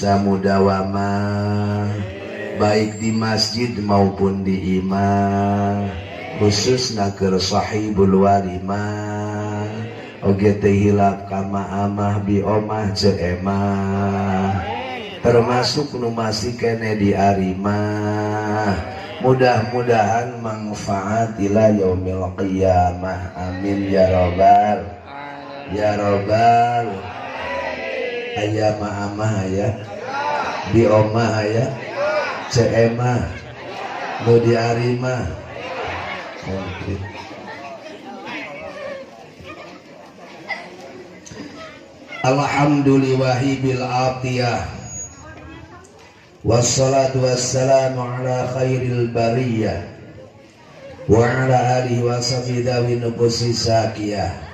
mudawamah baik di masjid maupun di imah khususna keur sahibul walimah oge teh hilap kama amah bi omah jeemah termasuk nu masih kene di arimah mudah-mudahan manfaat ila yaumil qiyamah amin ya robbal aya mah aya di omah aya ceemah nu di arimah komplit. Alhamdulillahi bil atiyah wassalatu wassalamu ala khairil bariyah wa ala alihi wa sahbihi dawi nubusi sakiyah.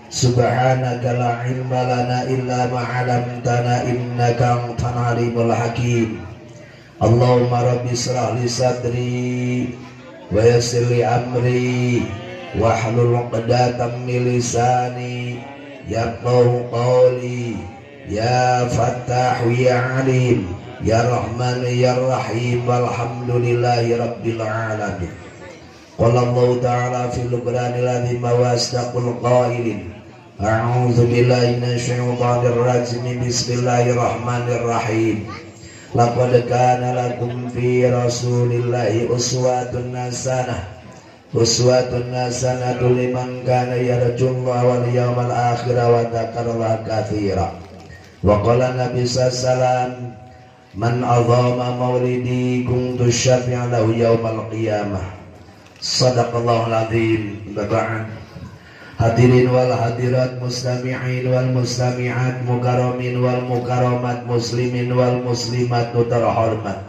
Subhanaka la ilma lana illa ma 'allamtana innaka antal alimul hakim. Allahumma rabbi shrah li sadri wa yassir li amri wahlul 'uqdatam min lisani yafqahu qawli ya fattahu ya alim ya rahman ya rahim walhamdulillahi rabbil alamin. Qala Allah ta'ala fil Qur'anil azim wa asdaqul qailin a'udzu billahi minasyaitonir rajim bismillahirrahmanirrahim. Laqad kana lakum fi rasulillahi uswatun hasanah liman kana yarjullaha wal yawmal akhir wa dzakarallaha katsira. Wa qala Nabi sallallahu man azama maulidi kuntu syafi'an lahu yaumal qiyamah. Sadaqallahul azim. Ba'd. Hadirin wal hadirat, mustami'in wal mustami'at, mukarramin wal mukarramat, muslimin wal muslimat nu terhormat,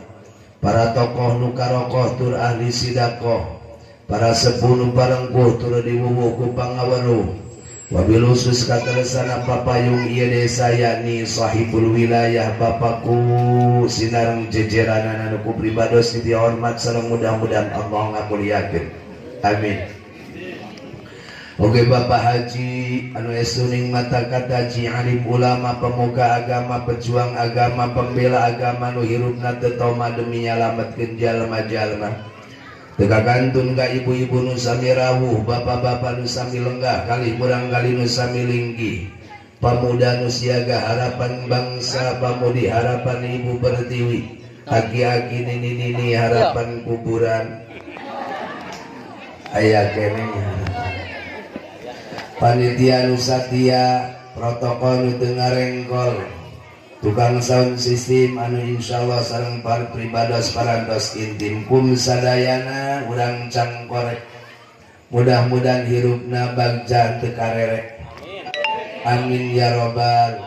para tokoh nu karokoh tur ahli sidakoh, para sepuh nu parengkuh tur diwuwuh ku pangaweruh, wabil khusus katersana papayung ieu desa yakni sahibul wilayah bapakku sinareng jejeran anu ku pribados dihormat sareng mudah-mudahan Allah ngamuliakeun. Amin. Oke Bapak Haji anu esuning mata kata Haji alim ulama pemuka agama pejuang agama pembela agama nu hirupna teu toma demi nyalametkeun jalma-jalma. Teu kagantun ka ibu-ibu nu sami rawuh, bapak-bapak nu sami lenggah, kalih murang kali nu sami linggih, pamuda nu siaga harapan bangsa, pamudi harapan ibu pertiwi, aki-aki nini-nini harapan kuburan. Aya kene panitia nu satya, protokol nu teu ngarengkol, tukang sound system anu insyaallah sareng par pribados parantos intim kum sadayana urang can korek. Mudah-mudahan hirupna bagja teu karerek. Amin ya robbal.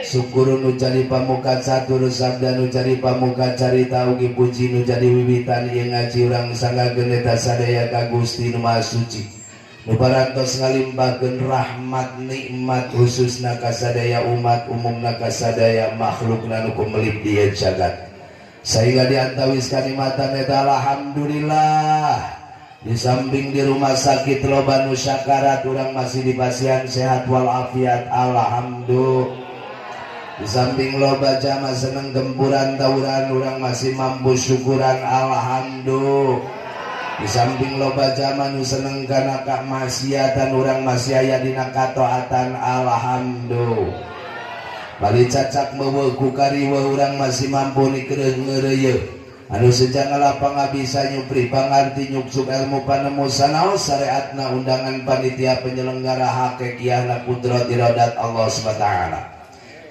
Syukur nu jadi pamuka catur sabda nu jadi pamuka carita ugi puji nu jadi wiwitan ieu ngaji urang sanggageun eta sadaya ka Gusti Nu Maha Suci. Nu parantos ngalimpahkeun rahmat nikmat khususna ka sadaya umat umumna ka sadaya makhlukna nu kumelip di jagat. Sehingga diantawis kalimatan eta alhamdulillah. Di samping di rumah sakit loba nu syakarat urang masih dipasihan sehat walafiat alhamdulillah. Di samping loba jamaah seneng gempuran tawuran urang masih mampu syukuran alhamdulillah. Di samping loba zaman nu seneng kana kamaksiatan urang masih aya dina kataatan alhamdulillah. Bali cacak meuweul ku kariweuh urang masih mampu nikeureuh ngeureuyeuh anu sejak ngalapang bisa nyupri pangarti nyuksuk ilmu panemu sanaos syariatna undangan panitia penyelenggara hakikiahna kudrat iradat Allah SWT.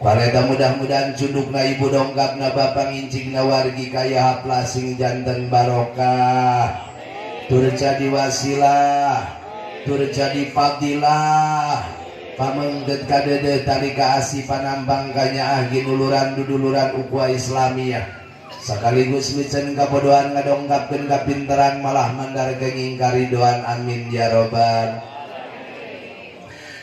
Pareta mudah-mudahan cundukna ibu dongkapna bapak ngincingna wargi kaya haplasing janten barokah. Tur jadi wasilah, tur jadi fadilah, pamengget kadede tali kaasih panambang kanyaah ginuluran duduluran ukhuwah Islamiyah. Sekaligus micen kabodohan ngadongkapkeun kapinteran malah mandargenging karidoan amin ya robbal.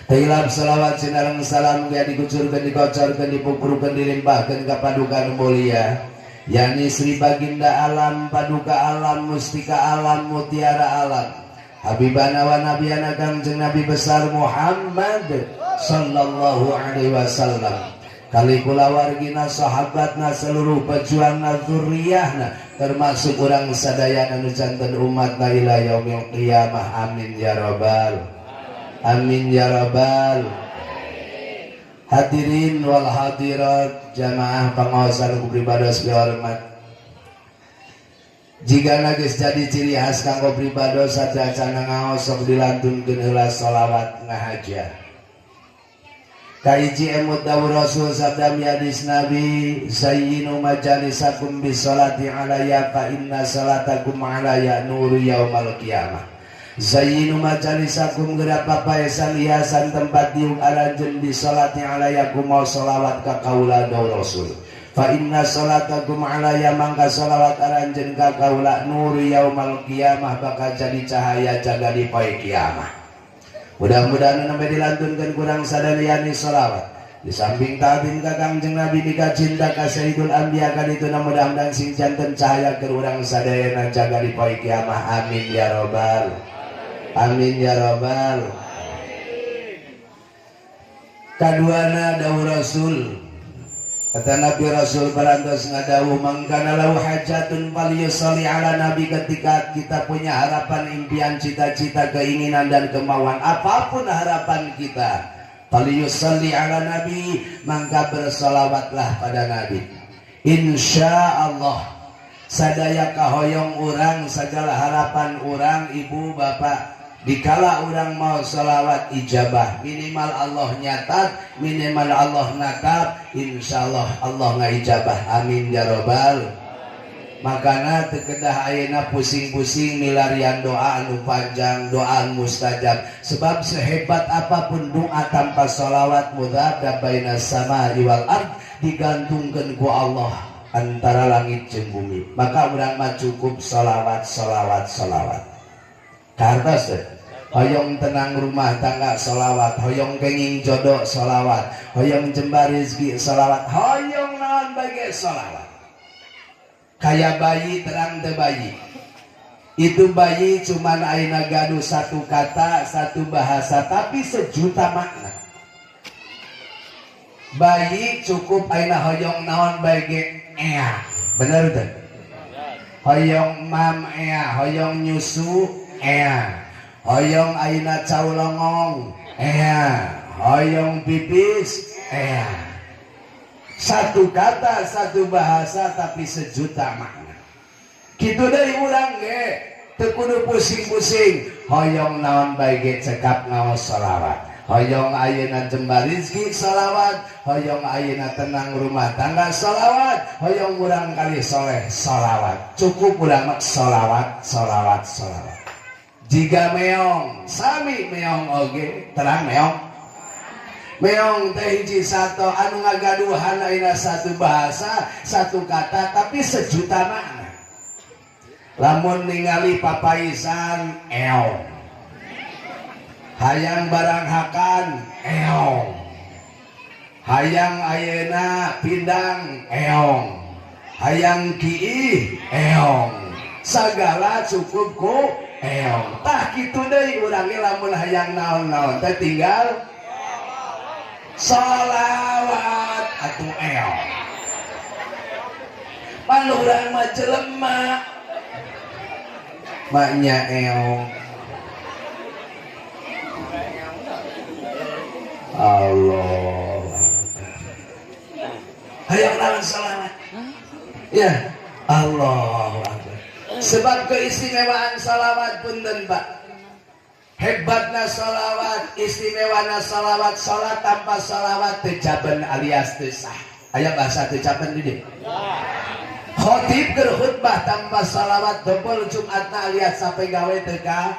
Tailab salawat sinareng salam gaya dikucurkeun dikocorkeun dipupurukeun dilimpahkeun ka paduka nu mulia. Yani Sri Baginda Alam, Paduka Alam, Mustika Alam, Mutiara Alam, Habibana wa Nabiyana Kangjeng Nabi besar Muhammad sallallahu alaihi wasallam. kali kulawargina sahabatna seluruh pejuangna zuriyahna termasuk orang sadayana nu janten umatna ila yaumil qiyamah. Amin ya rabbal amin ya rabbal. Hadirin wal hadirat jamaah pangaosan pribados hormat. Jika nagis jadi ciri khas kanggo pribados sadayana ngaos sok dilantunkeun heula shalawat ngahajat. Kaiji emut dawuh Rasul sabda hadis Nabi zayyinu majalisakum bis salati alayya fa inna salatakum alayya nuru yaumal qiyamah. Zayyinu majalisakum geura papaesan hiasan tempat diuk aranjeun bis salati alayya kumaha shalawat ka kaula dawuh Rasul. Fa inna salatakum alayya mangka shalawat aranjeun ka kaula nuru yaumal qiyamah bakal jadi cahaya jaga di poe kiamat. Mudah-mudahan sampai dilantunkan kurang sadariani sholawat. Di samping ta'zim ka Kangjeng Nabi nika cinta ka Sayyidul Anbiya kadituna mudah-mudahan sing janten cahaya ke urang sadayana jaga di poe kiamah. Amin ya rabbal amin ya rabbal. Kaduana dawuh Rasul, kata Nabi Rasul parantos ngadawuh mangkana lahu hajatun falyusolli ala nabi. Ketika kita punya harapan, impian, cita-cita, keinginan dan kemauan apapun harapan kita, falyusolli ala nabi, maka bersolawatlah pada nabi. Insya Allah sadaya kahoyong urang segala harapan urang ibu bapak dikala orang mau sholawat ijabah, minimal Allah nyatat, minimal Allah nakab, insyaallah Allah ngaijabah. Amin ya robbal. Makana tekedah ayeuna pusing-pusing milarian doa anu panjang, doa anu mustajab. Sebab sehebat apapun doa tanpa sholawat mudhab bainas samai wal ard, digantungkeun ku Allah antara langit jeung bumi. Maka urang mah cukup sholawat sholawat sholawat. Kartos hoyong tenang rumah tangga sholawat, hoyong kenging jodoh sholawat, hoyong jembar rezeki sholawat, hoyong naon bage sholawat. Kayak bayi terang teu bayi, itu bayi cuman ayeuna gaduh satu kata satu bahasa tapi sejuta makna. Bayi cukup ayeuna hoyong naon bage ea, bener teh? Hoyong mam ea, hoyong nyusu ea, hoyong ayeuna caulongong ea, hoyong pipis ea. Satu kata satu bahasa tapi sejuta makna. Kitu deui urang ge teu kudu pusing-pusing hoyong naon bae ge cekap ngaos sholawat, hoyong ayeuna jembar rezeki sholawat, hoyong ayeuna tenang rumah tangga sholawat, hoyong urang kali soleh sholawat. Cukup urang mah sholawat sholawat sholawat. Jika meong sami meong oge terang meong teh hiji sato anu ngagaduhan ayeuna satu bahasa satu kata tapi sejuta makna. Lamun ningali papaisan eong, hayang barang hakan eong, hayang ayeuna pindang eong, hayang kiih eong, sagala cukup ku eong. Tah kitu deui urang ge lamun hayang naon-naon teh tinggal sholawat atuh eong. Pan urang mah jelema maknya eong. Allah hayang naon sholawat ya Allah. Sebab keistimewaan salawat punten Pak, hebatna salawat, istimewana salawat. Salat tanpa salawat tejaben alias teu sah. Aya bahasa tejaben di dieu. Khotib keur khutbah tanpa salawat dobel Jumatna alias sampai gawe teu ka.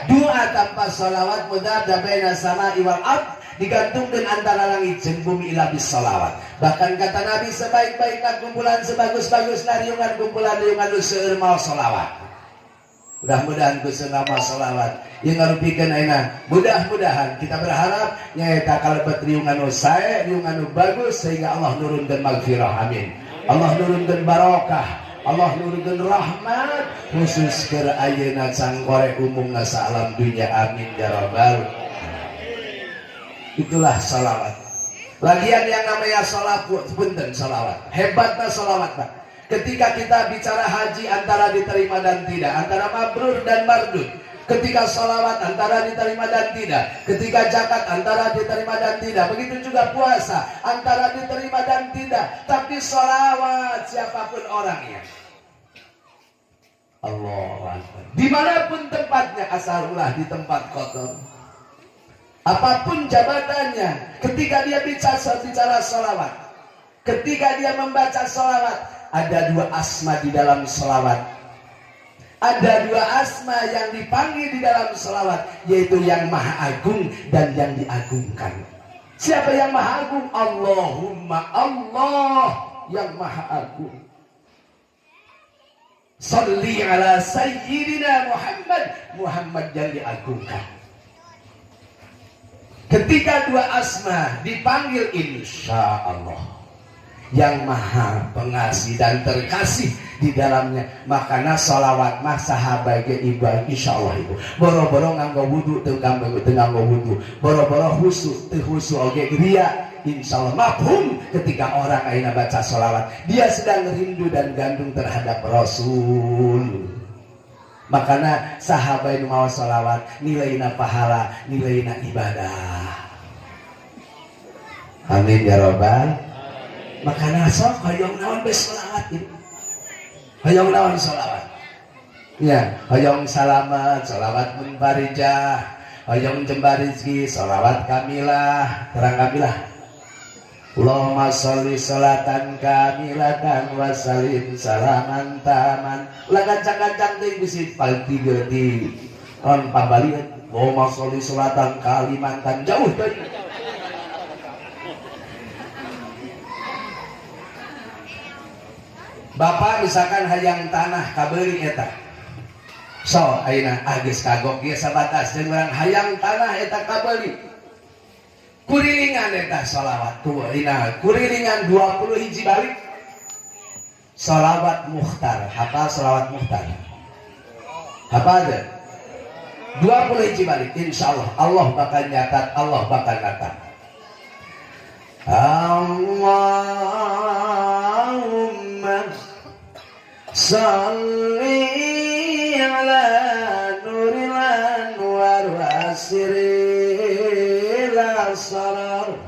Doa tanpa salawat mudhab baina samai wal ard, digantungkeun antara langit jeung bumi ila bis salawat. Bahkan kata Nabi sebaik-baikna kumpulan sebagus-bagusna riungan kumpulan riungan nu seueur maos salawat. Mudah-mudahan kusuna maos salawat yang ngarupikeun ayeuna. Mudah-mudahan kita berharap nyaeta kalebet riungan nu sae, riungan nu bagus sehingga Allah nurunkeun magfirah. Amin. Allah nurunkeun barokah, Allah nurunkeun rahmat khusus keur ayeuna cangkore umumna saalam dunya. Amin ya rabbal. Itulah salawat. Lagian yang namanya sholawat punten sholawat. Hebatnya sholawat Pak. Ketika kita bicara haji antara diterima dan tidak, antara mabrur dan mardud. Ketika sholawat antara diterima dan tidak. Ketika zakat antara diterima dan tidak. Begitu juga puasa antara diterima dan tidak. Tapi sholawat siapapun orangnya, Allah Akbar. Dimanapun tempatnya, asal ulah di tempat kotor. Apapun jabatannya, ketika dia bicara sholawat, ketika dia membaca sholawat, ada dua asma di dalam sholawat. Ada dua asma yang dipanggil di dalam sholawat, yaitu yang maha agung dan yang diagungkan. Siapa yang maha agung? Allahumma, Allah yang maha agung. Salli ala sayyidina Muhammad, Muhammad yang diagungkan. Ketika dua asma dipanggil, insya Allah yang maha pengasih dan terkasih di dalamnya, makanya sholawat mah sahabat ibadah insya Allah itu boro-boro nganggo wudu nganggo wudu, boro-boro husu husu oge ria, insya Allah mafhum. Ketika orang aina baca sholawat, dia sedang rindu dan gandung terhadap Rasul. Makanya sahabat yang mau sholawat nilainya pahala, nilainya ibadah. Amin ya robbal. Makanya sok hoyong naon be sholawat itu. Hoyong naon sholawat. Ya, hoyong salamat, sholawat munfarijah, hoyong jembar rizki, sholawat kamilah, terang kamilah. Allahumma sholli sholatan kamilatan wa salim salaman taman. Ulah gancang-gancang teh bisi palti di on pabalian. Allahumma sholli sholatan kalimantan jauh teh. Bapak misalkan hayang tanah kabeli eta. So ayeuna geus kagok ge sabatas jeung urang hayang tanah eta kabeli. Kurilingan eta sholawat kurilingan 20 hiji balik sholawat mukhtar. Hafal sholawat mukhtar? Hafal deh 20 hiji balik, insya Allah Allah bakal nyatat, Allah bakal nyatat. Allahumma salli ala nuril anwar wasiri sarar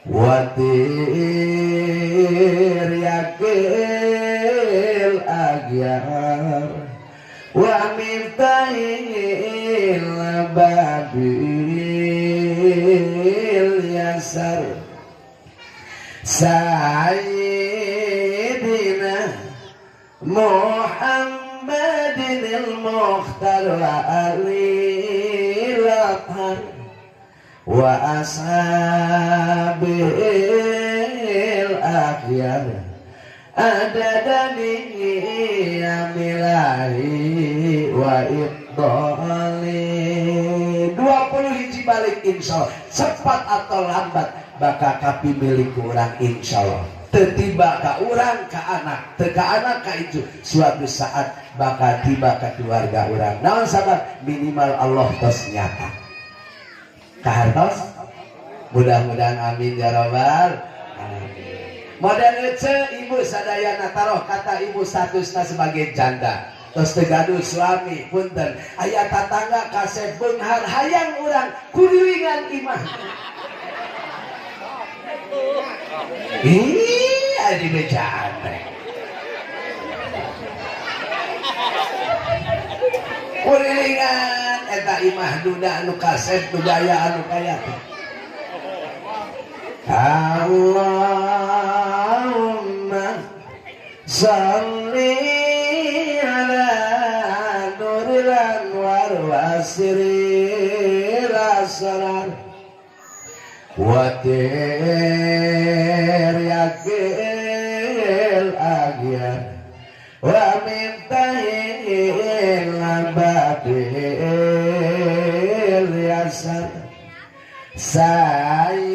watir yakil agyar wa mintahil babil yasar sayyidina Muhammadin al-Mukhtar wa alil athar wa ashabil akhyar adadani amilahi wa ibdali. 20 hiji balik insya Allah, cepat atau lambat bakal kapi milik orang insya Allah. Tiba ka orang, ka anak, ka anak, ka itu suatu saat bakal tiba ke keluarga orang. Naon sabar minimal Allah tos nyata kahartos, mudah-mudahan amin ya robbal alamin. Model ece ibu sadayana taruh kata ibu statusnya sebagai janda, terus tegaduh suami punten aya tatangga kasep beunghar hayang urang kurilingan imah. Ih, adi bejaan teh. Kurilingan eta imah duda anu kasep budaya anu kaya teh. Allahumma salli ala nuril anwar wasiril asrar watir yakil agyar wa mintahil babil yasar sayyidina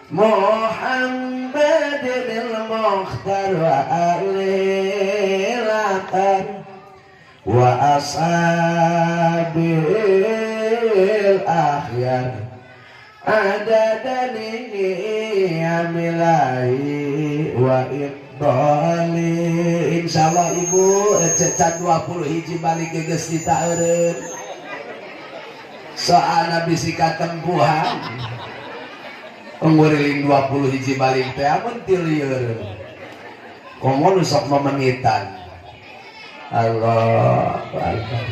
Muhammadin al-Mukhtar wa alil athar wa ashabil akhyar ada dani amilahi wa ibdali. Insyaallah ibu cecat 20 hiji balik ke geus ditaeureun soalna bisi katempuhan nguriling 20 hiji balik teh amun ti lieur komo sok memenitan Allah Akbar.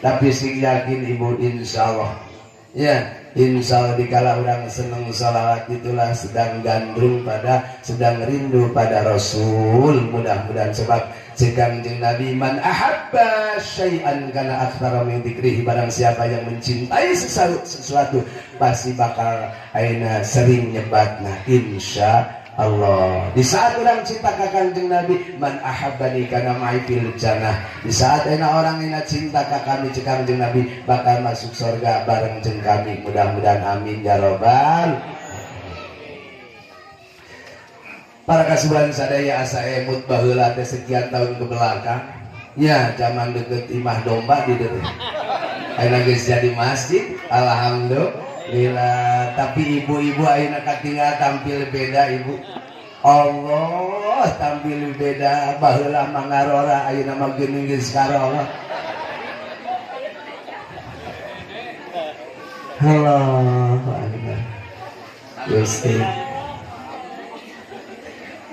Tapi sing yakin ibu insyaallah ya, insyaallah dikala orang seneng salawat itulah sedang gandrung pada, sedang rindu pada Rasul. Mudah-mudahan sebab cegang jeung Nabi man ahabba syai'an kana aktsara min dzikrihi, barang siapa yang mencintai sesuatu pasti bakal aina sering nyebatna insya Allah. Di saat orang cinta ka Kanjeng Nabi man ahabbani kana ma'i fil jannah, di saat enak orang ina cinta ka kami cek Kanjeng Nabi bakal masuk surga bareng jeung kami. Mudah-mudahan amin ya robbal. Para kasuhan sadaya asa emut baheula teh sekian tahun ke belakang ya, zaman deket imah domba di dieu ayeuna geus jadi masjid alhamdulillah. Tapi ibu-ibu ayeuna katinggal tampil beda ibu. Allah tampil beda, baheula mangarora ayeuna mah geuning geus karola. Allahu Akbar. Gusti.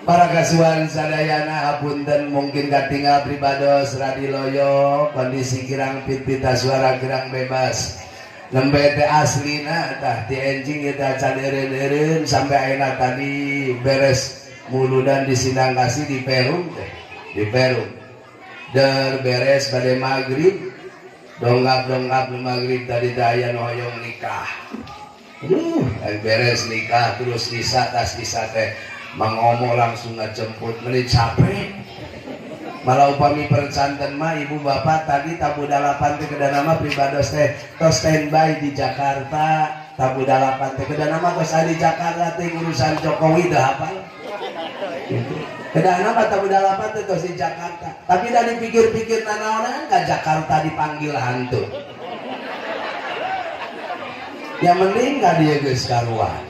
Para kasuhan sadayana hapunten mungkin katinggal pribados radiloyo kondisi kirang pit-pita suara kirang bebas. Nembe teh aslina tah ti enjing eta can eureun-eureun sampai ayeuna tadi beres muludan di Sindang Kasih di Perum teh, di Perum. Der beres pada maghrib, donggap-donggap nu maghrib tadi teh aya nu hoyong nikah. Beres nikah terus isa tas isa teh mangomo langsung ngajemput meuli capek. Malah upami percanten mah ibu bapak tadi tabu dalapan teh kedana mah pribados teh tos standby di Jakarta. Tabu dalapan teh kedana mah tos di Jakarta teh urusan Jokowi dah hafal. Kedana mah tabu dalapan teh tos di Jakarta. Tapi da dipikir-pikir nanaonan ka Jakarta dipanggil hantu. Yang mending ka dieu geus karuan.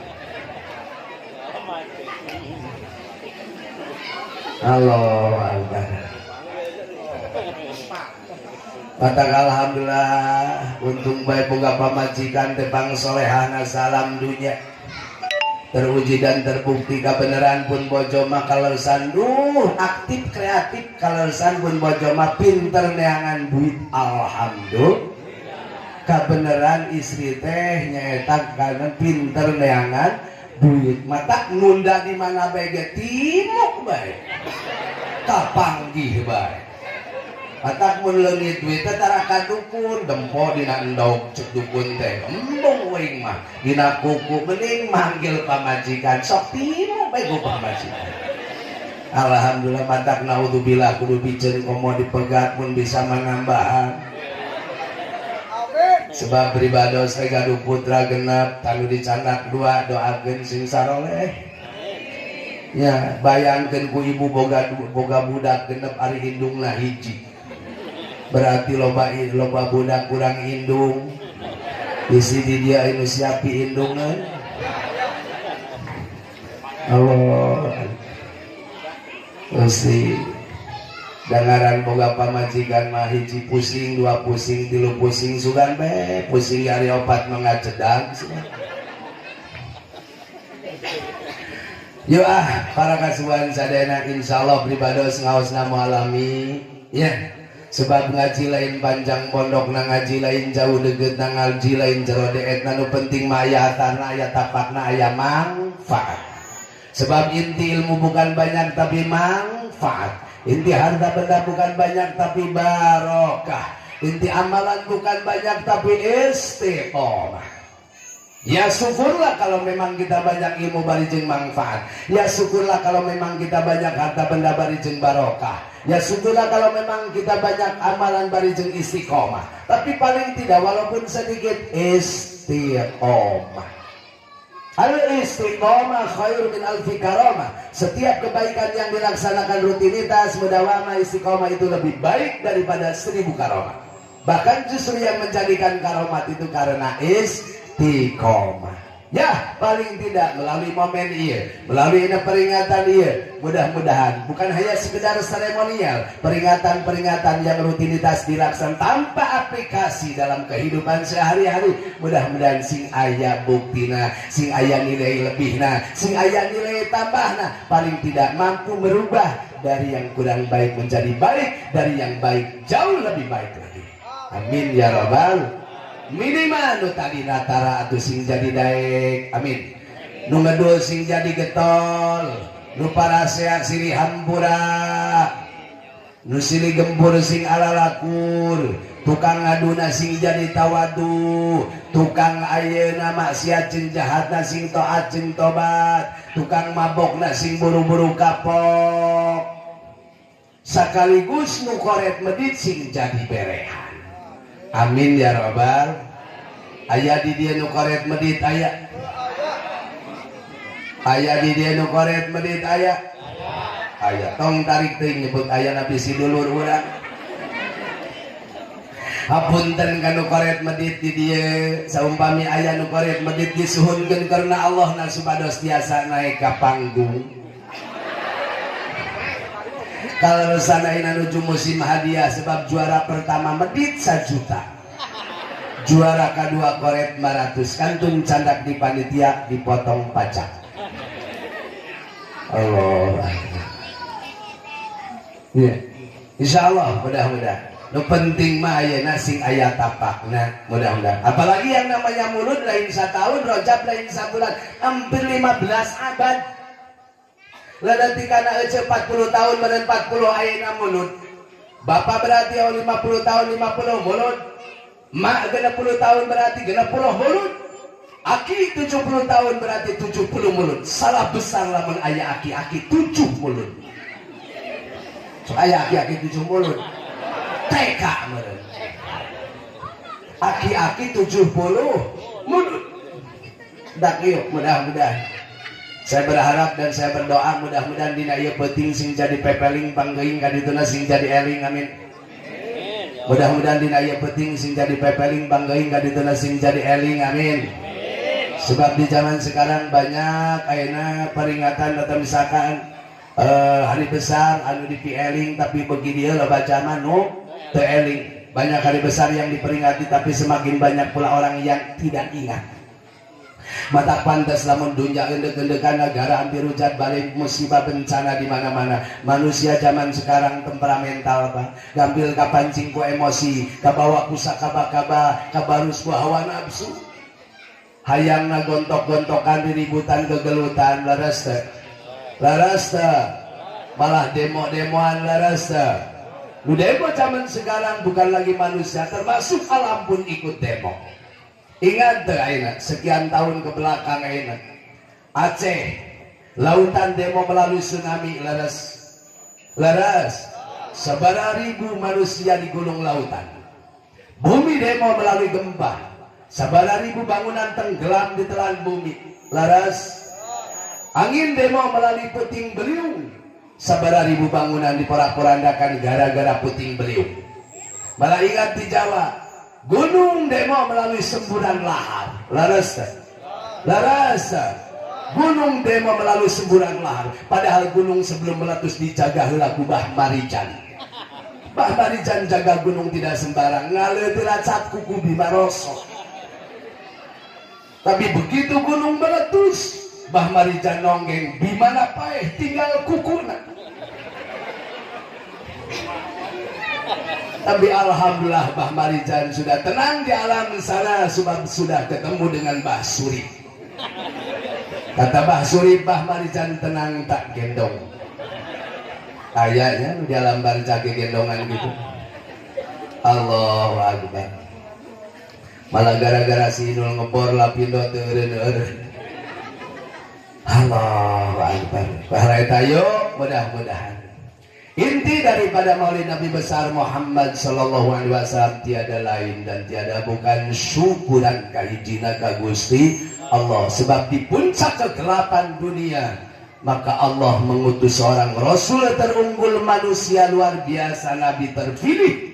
Allahu Akbar. Matak alhamdulillah untung baik boga pamajikan tepang solehana salam dunya teruji dan terbukti kebenaran pun bojo mah kalersan aktif kreatif kalersan pun bojo mah pinter neangan duit alhamdulillah. Kebenaran istri teh nyaeta karena pinter neangan duit matak nunda di mana bae timuk bae kapanggih bae. Matak mun leungit duit teh tara ka dukun dempo dina endog cek dukun teh embung weuing mah dina kuku mending manggil pamajikan sok timu bae ku pamajikan. Alhamdulillah matak naudzubillah kudu biceun komo dipegat pun bisa menambahan. Sebab pribados teh gaduh putra genep tanu dicandak dua doakeun sing saroleh. Ya bayangkeun ku ibu boga budak genep ari indungna hiji. Berarti loba budak kurang indung isi di dia ini siapi indungan Allah mesti dengaran boga pamajikan mah hiji pusing dua pusing tilu pusing sugan be pusing hari opat mengacedang yuk para kasuhan sadayana insyaallah pribados ngaosna mualami ya. Sebab ngaji lain panjang pondok na ngaji lain jauh deket na ngaji lain jero deet na nu penting mah aya hartana aya tapakna aya manfaat. Sebab inti ilmu bukan banyak tapi manfaat. Inti harta benda bukan banyak tapi barokah. Inti amalan bukan banyak tapi istiqomah. Ya syukurlah kalau memang kita banyak ilmu barijeng manfaat. Ya syukurlah kalau memang kita banyak harta benda barijeng barokah. Ya syukurlah kalau memang kita banyak amalan barijeng istiqomah. Tapi paling tidak walaupun sedikit istiqomah. Al-istiqomah khairun min alfi karamah. Setiap kebaikan yang dilaksanakan rutinitas mudawamah istiqomah itu lebih baik daripada 1000 karamah. Bahkan justru yang menjadikan karomat itu karena istiqomah. Ya, paling tidak melalui momen iya, melalui peringatan iya, mudah-mudahan bukan hanya sekedar seremonial, peringatan-peringatan yang rutinitas dilaksanakan tanpa aplikasi dalam kehidupan sehari-hari. Mudah-mudahan sing aya buktina, sing aya nilai lebihna, sing aya nilai tambahna, paling tidak mampu merubah dari yang kurang baik menjadi baik, dari yang baik jauh lebih baik lagi. Amin ya rabbal. Minimal nu tadi natara atuh sing jadi daek, amin. Nu ngedul sing jadi getol, nu paraseak silih hampura, nu silih gempur sing alalakur, tukang ngaduna sing jadi tawadu, tukang ayeuna maksiat jeung jahatna sing taat jeung tobat, tukang mabokna sing buru-buru kapok, sakaligus nu koret medit sing jadi berehan. Amin ya rabbal. Aya di dia nu koret medit aya. Aya di dia nu koret medit aya. Aya. Tong tarik teuing nyebut aya nabi si dulur urang. Hapunten kanu koret medit di dia, saumpami aya nu koret medit disuhunkeun karena Allah na supados tiasa naik ka panggung. Kalau sanaina nuju musim hadiah sebab juara pertama medit 1 juta, juara kedua koret 500, kantun candak di panitia dipotong pajak. Allah ya, insya Allah mudah-mudahan. Nu penting mah ayeuna sing aya tapakna, mudah-mudahan. Apalagi yang namanya mulut lain 1 tahun, rojab lain 1 bulan, hampir 15 abad. Lalu kana ece 40 tahun meren 40 ayeuna mulut. Bapak berarti 50 tahun 50 mulut. Mak 60 tahun berarti 60 mulut. Aki 70 tahun berarti 70 mulut. Salah besar lamun aya aki-aki 7 mulut. So aya aki-aki 7 mulut. TK meren. Aki-aki 70 mulut. Dak ieu mudah-mudahan. Saya berharap dan saya berdoa mudah-mudahan dina ieu peuting sing jadi pepeling panggeuing kadituna sing jadi eling, amin. Mudah-mudahan dina ieu peuting sing jadi pepeling panggeuing kadituna sing jadi eling, amin. Sebab di zaman sekarang banyak ayeuna peringatan atau misalkan hari besar anu dipieling tapi bagi dia loba zaman nu teu eling. Banyak hari besar yang diperingati tapi semakin banyak pula orang yang tidak ingat. Mata pantas lamun dunya endek-endekan negara hampir hujat balik musibah bencana di mana-mana. Manusia zaman sekarang temperamental Pak. Gambil kapancing ku emosi, kabawa ku sakaba-kaba, kabarus ku hawa nafsu. Hayangna gontok-gontokan diributan kegelutan leres teh. Leres teh. Malah demo-demoan leres teh. Nu demo zaman sekarang bukan lagi manusia, termasuk alam pun ikut demo. Ingat tuh ayeuna sekian tahun ke belakang ayeuna Aceh lautan demo melalui tsunami leres sabaraha ribu manusia digulung lautan. Bumi demo melalui gempa, sabaraha ribu bangunan tenggelam di telan bumi leres. Angin demo melalui puting beliung, sabaraha ribu bangunan diporak-porandakan gara-gara puting beliung. Malah ingat di Jawa gunung demo melalui semburan lahar leres. Gunung demo melalui semburan lahar, padahal gunung sebelum meletus dijaga heula ku Bah Marijan. Bah Marijan jaga gunung tidak sembarang, ngaleuti racat kuku Bima Rosok. Tapi begitu gunung meletus, Bah Marijan nonggeng Bimana paeh tinggal kukuna. Tapi alhamdulillah Bah Marijan sudah tenang di alam sana sebab sudah ketemu dengan Bah Surip. Kata Bah Surip, Bah Marijan tenang tak gendong. Kayaknya di alam barca gendongan gitu. Allahu Akbar. Malah gara-gara si Inul ngebor lapindo teureun-eureun. Allahu Akbar. Bahara yuk mudah-mudahan inti daripada maulid Nabi besar Muhammad sallallahu alaihi wasallam tiada lain dan tiada bukan syukuran kahijina ka Gusti Allah. Sebab di puncak kegelapan dunia maka Allah mengutus seorang Rasul terunggul manusia luar biasa, Nabi terpilih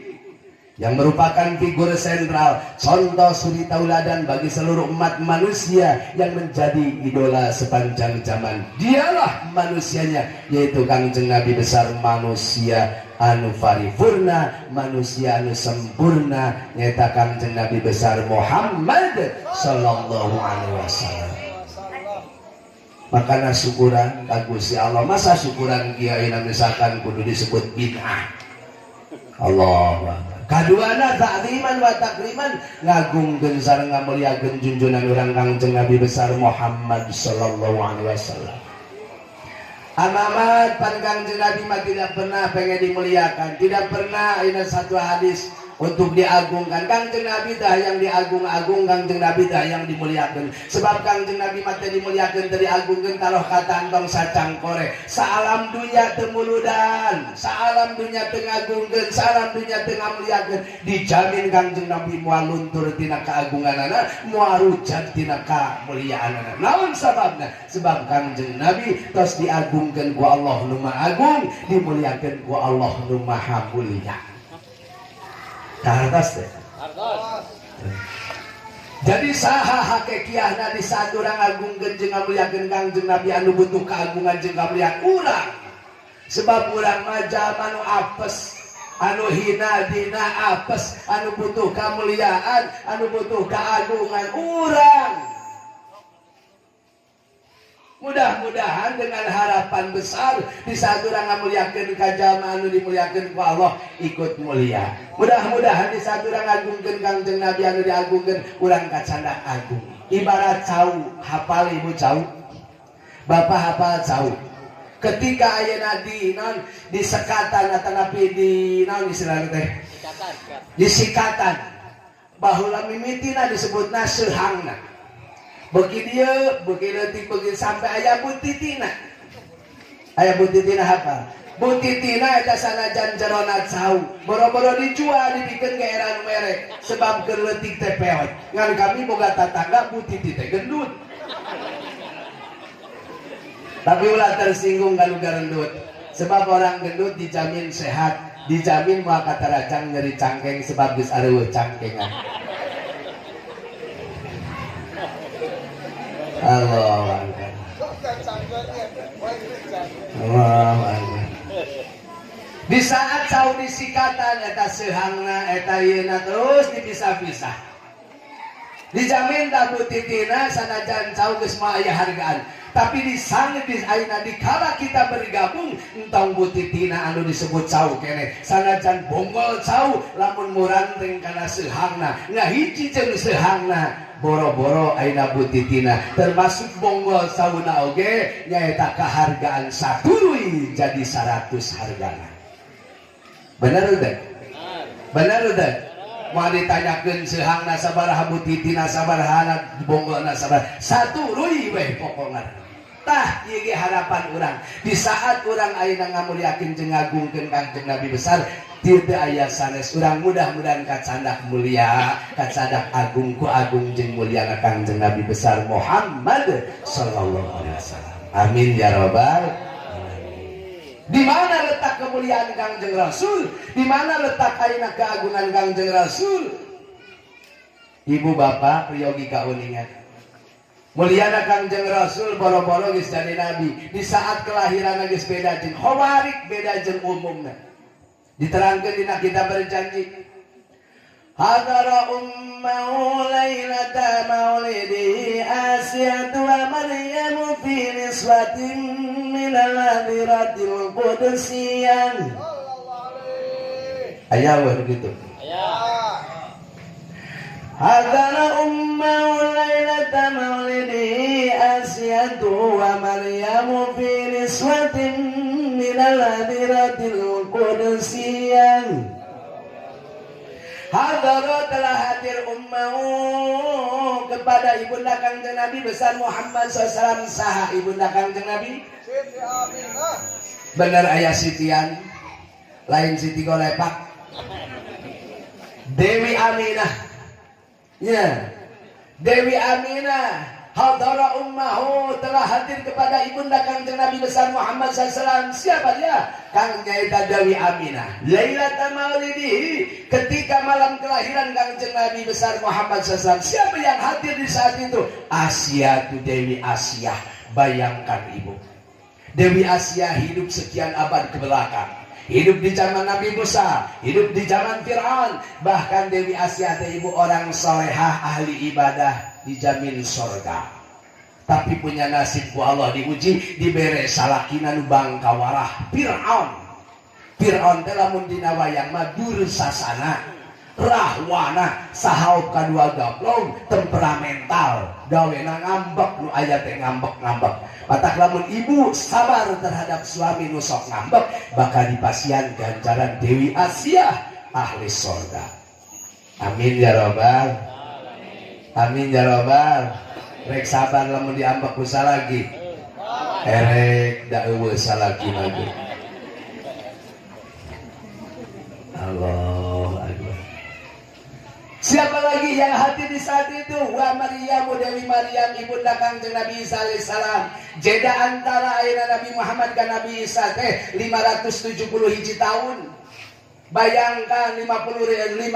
yang merupakan figur sentral, contoh suri tauladan bagi seluruh umat manusia yang menjadi idola sepanjang zaman. Dialah manusianya, yaitu Kangjeng Nabi besar manusia anu paripurna, manusia anu sempurna, nyata Kangjeng Nabi besar Muhammad sallallahu alaihi wasallam. Makana syukuran ka Gusti Allah, masa syukuran kiai misalkan kudu disebut bid'ah. Allah kaduana ta'ziman wa takriman ngagungkeun sareng ngamuliakeun junjunan urang Kangjeng Nabi besar Muhammad sallallahu alaihi wasallam. Amamat pan Kangjeng Nabi mah tidak pernah pengen dimuliakan, tidak pernah ini satu hadis untuk diagungkan. Kangjeng Nabi dah yang diagung-agung, Kangjeng Nabi dah yang dimuliakan. Sebab Kangjeng Nabi mah teh dimuliakan, teh diagungkeun taruh katantong sacang kore. Saalam dunya teu muludan, saalam dunya teu ngagungkeun, saalam dunya teu ngamuliakeun. Dijamin Kangjeng Nabi moal luntur tina kaagunganana, moal rujak tina kamuliaanana. Naon sababna? Sebab Kangjeng Nabi tos diagungkeun ku Allah nu Maha Agung, dimuliakeun ku Allah nu Maha Mulia. Kartas deh. Jadi saha hakikiahna di saat urang agungkeun jeung ngamuliakeun Kangjeng Nabi anu butuh kaagungan jeung kamuliaan urang. Sebab urang mah jalma anu apes, anu hina dina apes, anu butuh kamuliaan, anu butuh kaagungan urang. Mudah-mudahan dengan harapan besar di saat urang ngamuliakeun ka jalma anu dimuliakeun ku Allah ikut mulia. Mudah-mudahan di saat urang ngagungkeun Kangjeng Nabi anu diagungkeun urang kacandak agung. Ibarat cau, hafal ibu cau? Bapak hafal cau. Ketika ayeuna di sekatan atau napi di naon istilahna teh? Di sikatan. Baheula mimitina disebutna seuhangna. Bagi dia, bagi letik, bagi sampai ayah butitina. Ayah butitina apa? Butitina itu sanajan jerona cau. Boro-boro dijual, dibikin ke era merek. Sebab kerletik teh peot. Ngan kami boga tatangga butiti teh gendut. Tapi ulah tersinggung kalau gendut. Sebab orang gendut dijamin sehat. Dijamin mau kata racang nyeri cangkeng sebab geus areueuh cangkengan. Allah Akbar. Di saat cau disikatan eta seuhangna eta yeuna terus dipisah-pisah. Dijamin tak butitina sanajan cau geus mah aya hargaan. Tapi di sana di aina dikala kita bergabung entong butitina anu disebut cau kene sanajan bonggol cau lamun muranteng kana seuhangna ngahiji jeung seuhangna boro-boro aina butitina termasuk bonggol sauna oge nyaeta kahargaan satuluy jadi 100 hargana. Bener udah? Bener udah? Mau ditanyakeun seuhangna sabaraha butitina sabaraha bonggolna sabaraha satuluy we pokona. Tah ieu ge harapan urang di saat urang ayeuna ngamuliakeun jeung ngagungkeun Kangjeng Nabi besar teu aya sanes urang mudah-mudahan kacandak mulia kacandak agung ku agung jeung mulyana Kangjeng Nabi besar Muhammad sallallahu alaihi wasallam. Amin ya rabbal alamin. Di mana letak kemuliaan Kangjeng Rasul? Di mana letak ayeuna keagungan Kangjeng Rasul? Ibu bapak priyogi kauningan mulyana Kangjeng Rasul boro-boro geus jadi nabi. Di saat kelahiran geus beda jeung khawarik, beda jeung umumna. Diterangkeun dina kita berjanji. Hadara ummu lailata maulidi Asyatu wa Maryamu fi niswatin minal hadiratil qudsiyyan. Aya we begitu. Aya. Hadara ummu lailata maulidi Asyatu wa Maryamu fi niswatin minal hadiratil qudsiyyan. Hadara telah hadir ummu kepada ibunda Kangjeng Nabi besar Muhammad SAW. Saha ibunda Kangjeng Nabi? Siti Aminah. Bener ayah Sitian, lain Siti Golepak. Dewi Aminah. Ya, Dewi Aminah hadara ummahu, telah hadir kepada ibunda Kangjeng Nabi besar Muhammad SAW. Siapa dia? Kang nyaita Dewi Aminah. Lailatul Maulidihi, ketika malam kelahiran Kangjeng Nabi besar Muhammad SAW. Siapa yang hadir di saat itu? Asia tu Dewi Asia. Bayangkan ibu, Dewi Asia hidup sekian abad ke belakang, hidup di zaman Nabi Musa, hidup di zaman Fir'aun. Bahkan Dewi Asia teh ibu orang solehah, ahli ibadah, dijamin surga. Tapi punya nasib ku Allah diuji, dibere salakina nu bangkawarah Fir'aun. Fir'aun teh lamun dina wayang mah dursasana, rahwana, sahau kadua gaplong, temperamental, gawena ngambek, nu aya teh ngambek-ngambek. Matak lamun ibu sabar terhadap suami nu sok ngambek, bakal dipasian ganjaran Dewi Asia ahli surga. Amin ya robbal. Amin ya robbal. Rek sabar lamun diambek kusa lagi. Erek da eueuh salaki lagi. Allah Akbar. Siapa lagi yang hadir di saat itu? Wa Maryam, Dewi Maryam, ibunda Kangjeng Nabi Isa alaihissalam. Jeda antara ayeuna Nabi Muhammad dan Nabi Isa teh 570 hiji tahun. Bayangkan 570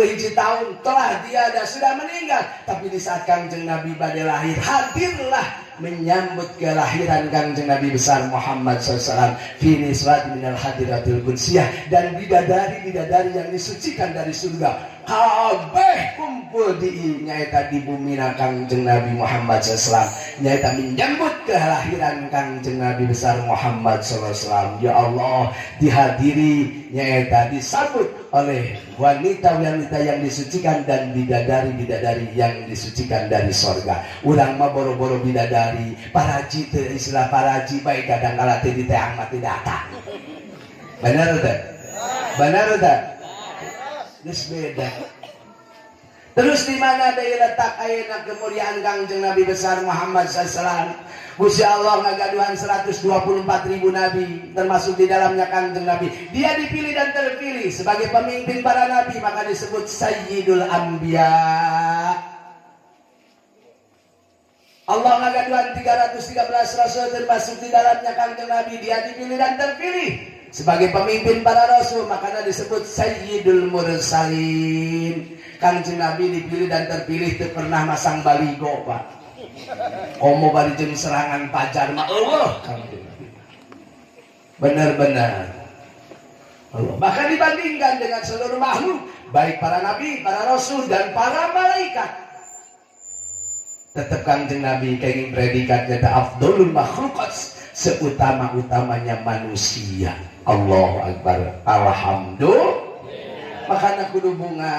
hiji tahun telah tiada, sudah meninggal. Tapi di saat Kangjeng Nabi badai lahir, hadirlah menyambut kelahiran Kangjeng Nabi besar Muhammad SAW. Fi nisbat minal hadiratil qudsiyah, dan bidadari-bidadari yang disucikan dari surga kabeh kumpul di nyaita di bumi Kangjeng Nabi Muhammad SAW, nyaita menyambut kelahiran Kangjeng Nabi besar Muhammad SAW. Ya Allah, dihadiri nyaita disambut oleh wanita-wanita yang disucikan dan bidadari-bidadari yang disucikan dari sorga. Urang mah boro-boro bidadari, paraji teh istilah paraji baik kadang-kala teh di teang mati data. Benar teh? Benar teh? Geus beda. Terus di mana daya letak ayeuna kemuliaan Kangjeng Nabi besar Muhammad SAW? Gusti Allah ngagaduhan 124.000 nabi, termasuk di dalamnya Kangjeng Nabi. Dia dipilih dan terpilih sebagai pemimpin para nabi, maka disebut Sayyidul Anbiya. Allah ngagaduhan 313 rasul, termasuk di dalamnya Kangjeng Nabi. Dia dipilih dan terpilih sebagai pemimpin para rasul, makanya disebut Sayyidul Mursalin. Kangjeng Nabi dipilih dan terpilih, teu pernah masang baligo, Pak. Komo bari jeung serangan pajar mah eueuh Kangjeng Nabi. Benar-benar Allah. Bahkan dibandingkan dengan seluruh makhluk, baik para nabi, para rasul dan para malaikat, tetap Kangjeng Nabi kenging predikatnya afdalul makhluqat, seutama-utamanya manusia. Allahu Akbar. Alhamdulillah. Makanya kudu bunga.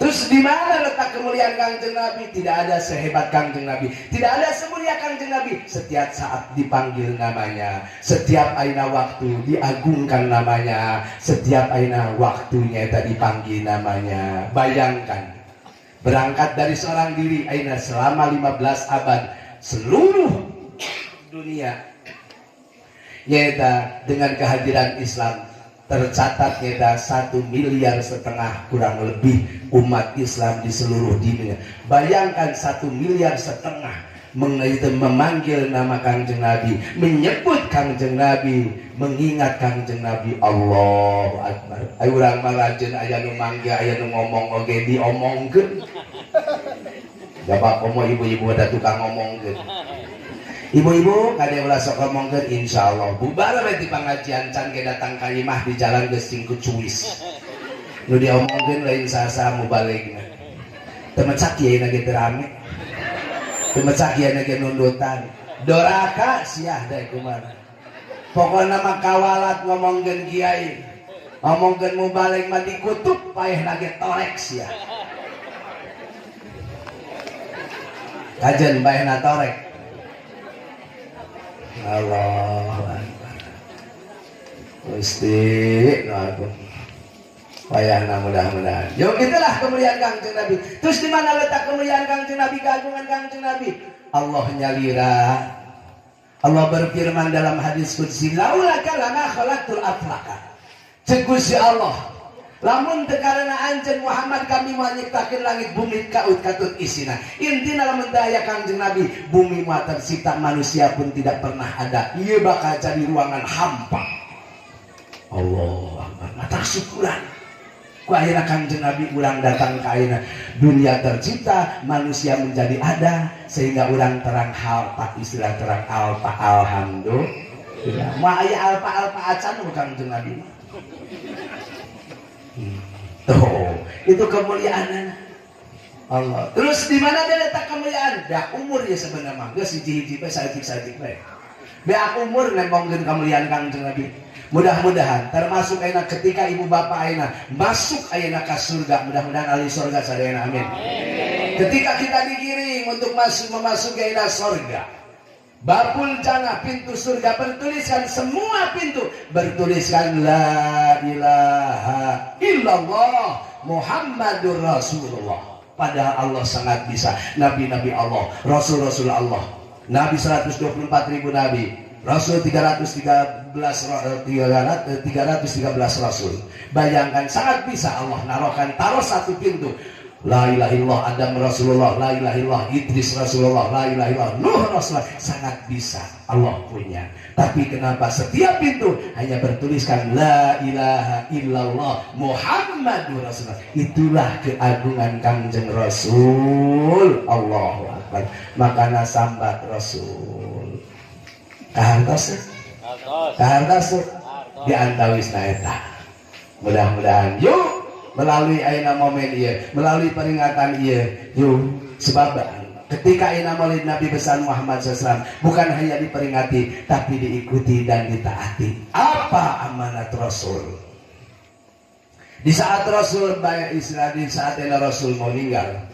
Terus di mana letak kemuliaan Kangjeng Nabi? Tidak ada sehebat Kangjeng Nabi, tidak ada semulia Kangjeng Nabi. Setiap saat dipanggil namanya, setiap aina waktu diagungkan namanya, setiap aina waktunya tadi dipanggil namanya. Bayangkan, berangkat dari seorang diri aina selama 15 abad seluruh dunia, yaitu dengan kehadiran Islam tercatat yaitu 1,5 miliar kurang lebih umat Islam di seluruh dunia. Bayangkan 1,5 miliar memanggil nama Kangjeng Nabi, menyebut Kangjeng Nabi, mengingat Kangjeng Nabi. Allahu Akbar. Ayo urang mah rajin aya nu manggil, aya nu ngomong oge diomongkeun. Bapak komo ibu-ibu ada tukang ngomongkeun. Ibu-ibu kade ulah sok ngomongkeun insyaallah bubar we di pangajian can ge datang ka imah di jalan geus cingku cuis. Nu diomongkeun lain saha-saha mubaligna. Teu mecak kieu na ge teu rame. Teu mecak kieu na ge nundutan. Doraka siah da kumaha. Pokona mah kawalat ngomongkeun kiai. Ngomongkeun mubalig mah dikutuk paehna ge torek siah. Kajen paehna torek. Allah Gusti aku payahna mudah-mudahan. Yo itulah kemuliaan Kangjeng Nabi. Terus di mana letak kemuliaan Kangjeng Nabi, keagungan Kangjeng Nabi? Allah nyalira. Allah berfirman dalam hadis qudsi, "Laulaka lama khalaqtul aflaka." Cek Gusti Allah, Lamun teu karana anjeun Muhammad kami mau nyiptakeun langit bumi kaut katut isina. Intina lamun teu aya Kangjeng Nabi, bumi mah tercipta manusia pun tidak pernah ada. Ieu bakal jadi ruangan hampa. Allah Akbar. Mata syukuran. Ku akhirnya Kangjeng Nabi ulang datang ke ayeuna. Dunia tercipta, manusia menjadi ada, sehingga urang terang halpa, istilah terang alpa alhamdulillah. Mau aya alpa acan Kangjeng Nabi. Tuh, itu kemuliaan Allah. Terus di mana dia letak kemuliaan? Dah umur ya sebenarnya mah. Geus hiji-hiji bae saeutik-saeutik bae. Beak umur nembongkeun kemuliaan Kangjeng Nabi. Mudah-mudahan termasuk ayeuna ketika ibu bapak ayeuna masuk ayeuna ka surga, mudah-mudahan ahli surga sadayana amin. Ketika kita digiring untuk memasuki ayeuna surga, babul jannah pintu surga bertuliskan semua pintu bertuliskan la ilaha illallah Muhammadur Rasulullah. Padahal Allah sangat bisa. Nabi-nabi Allah, Rasul-Rasul Allah, Nabi 124.000 Nabi, Rasul 313 Rasul. Bayangkan sangat bisa Allah narokan taruh satu pintu. La ilaha illallah Adam Rasulullah, la ilaha illallah Idris Rasulullah, la ilaha illallah Nuh Rasulullah. Sangat bisa Allah punya. Tapi kenapa setiap pintu hanya bertuliskan la ilaha illallah Muhammadur Rasulullah? Itulah keagungan Kangjeng Rasul. Allahu Akbar. Makana sambat Rasul kahartos diantawis naeta. Mudah-mudahan yuk melalui ayeuna momen ieu, melalui peringatan ieu, yuk sebab ketika ayeuna Maulid Nabi besar Muhammad SAW bukan hanya diperingati tapi diikuti dan ditaati. Apa amanat Rasul? Di saat Rasul banyak istilah, di saat Rasul mau meninggal,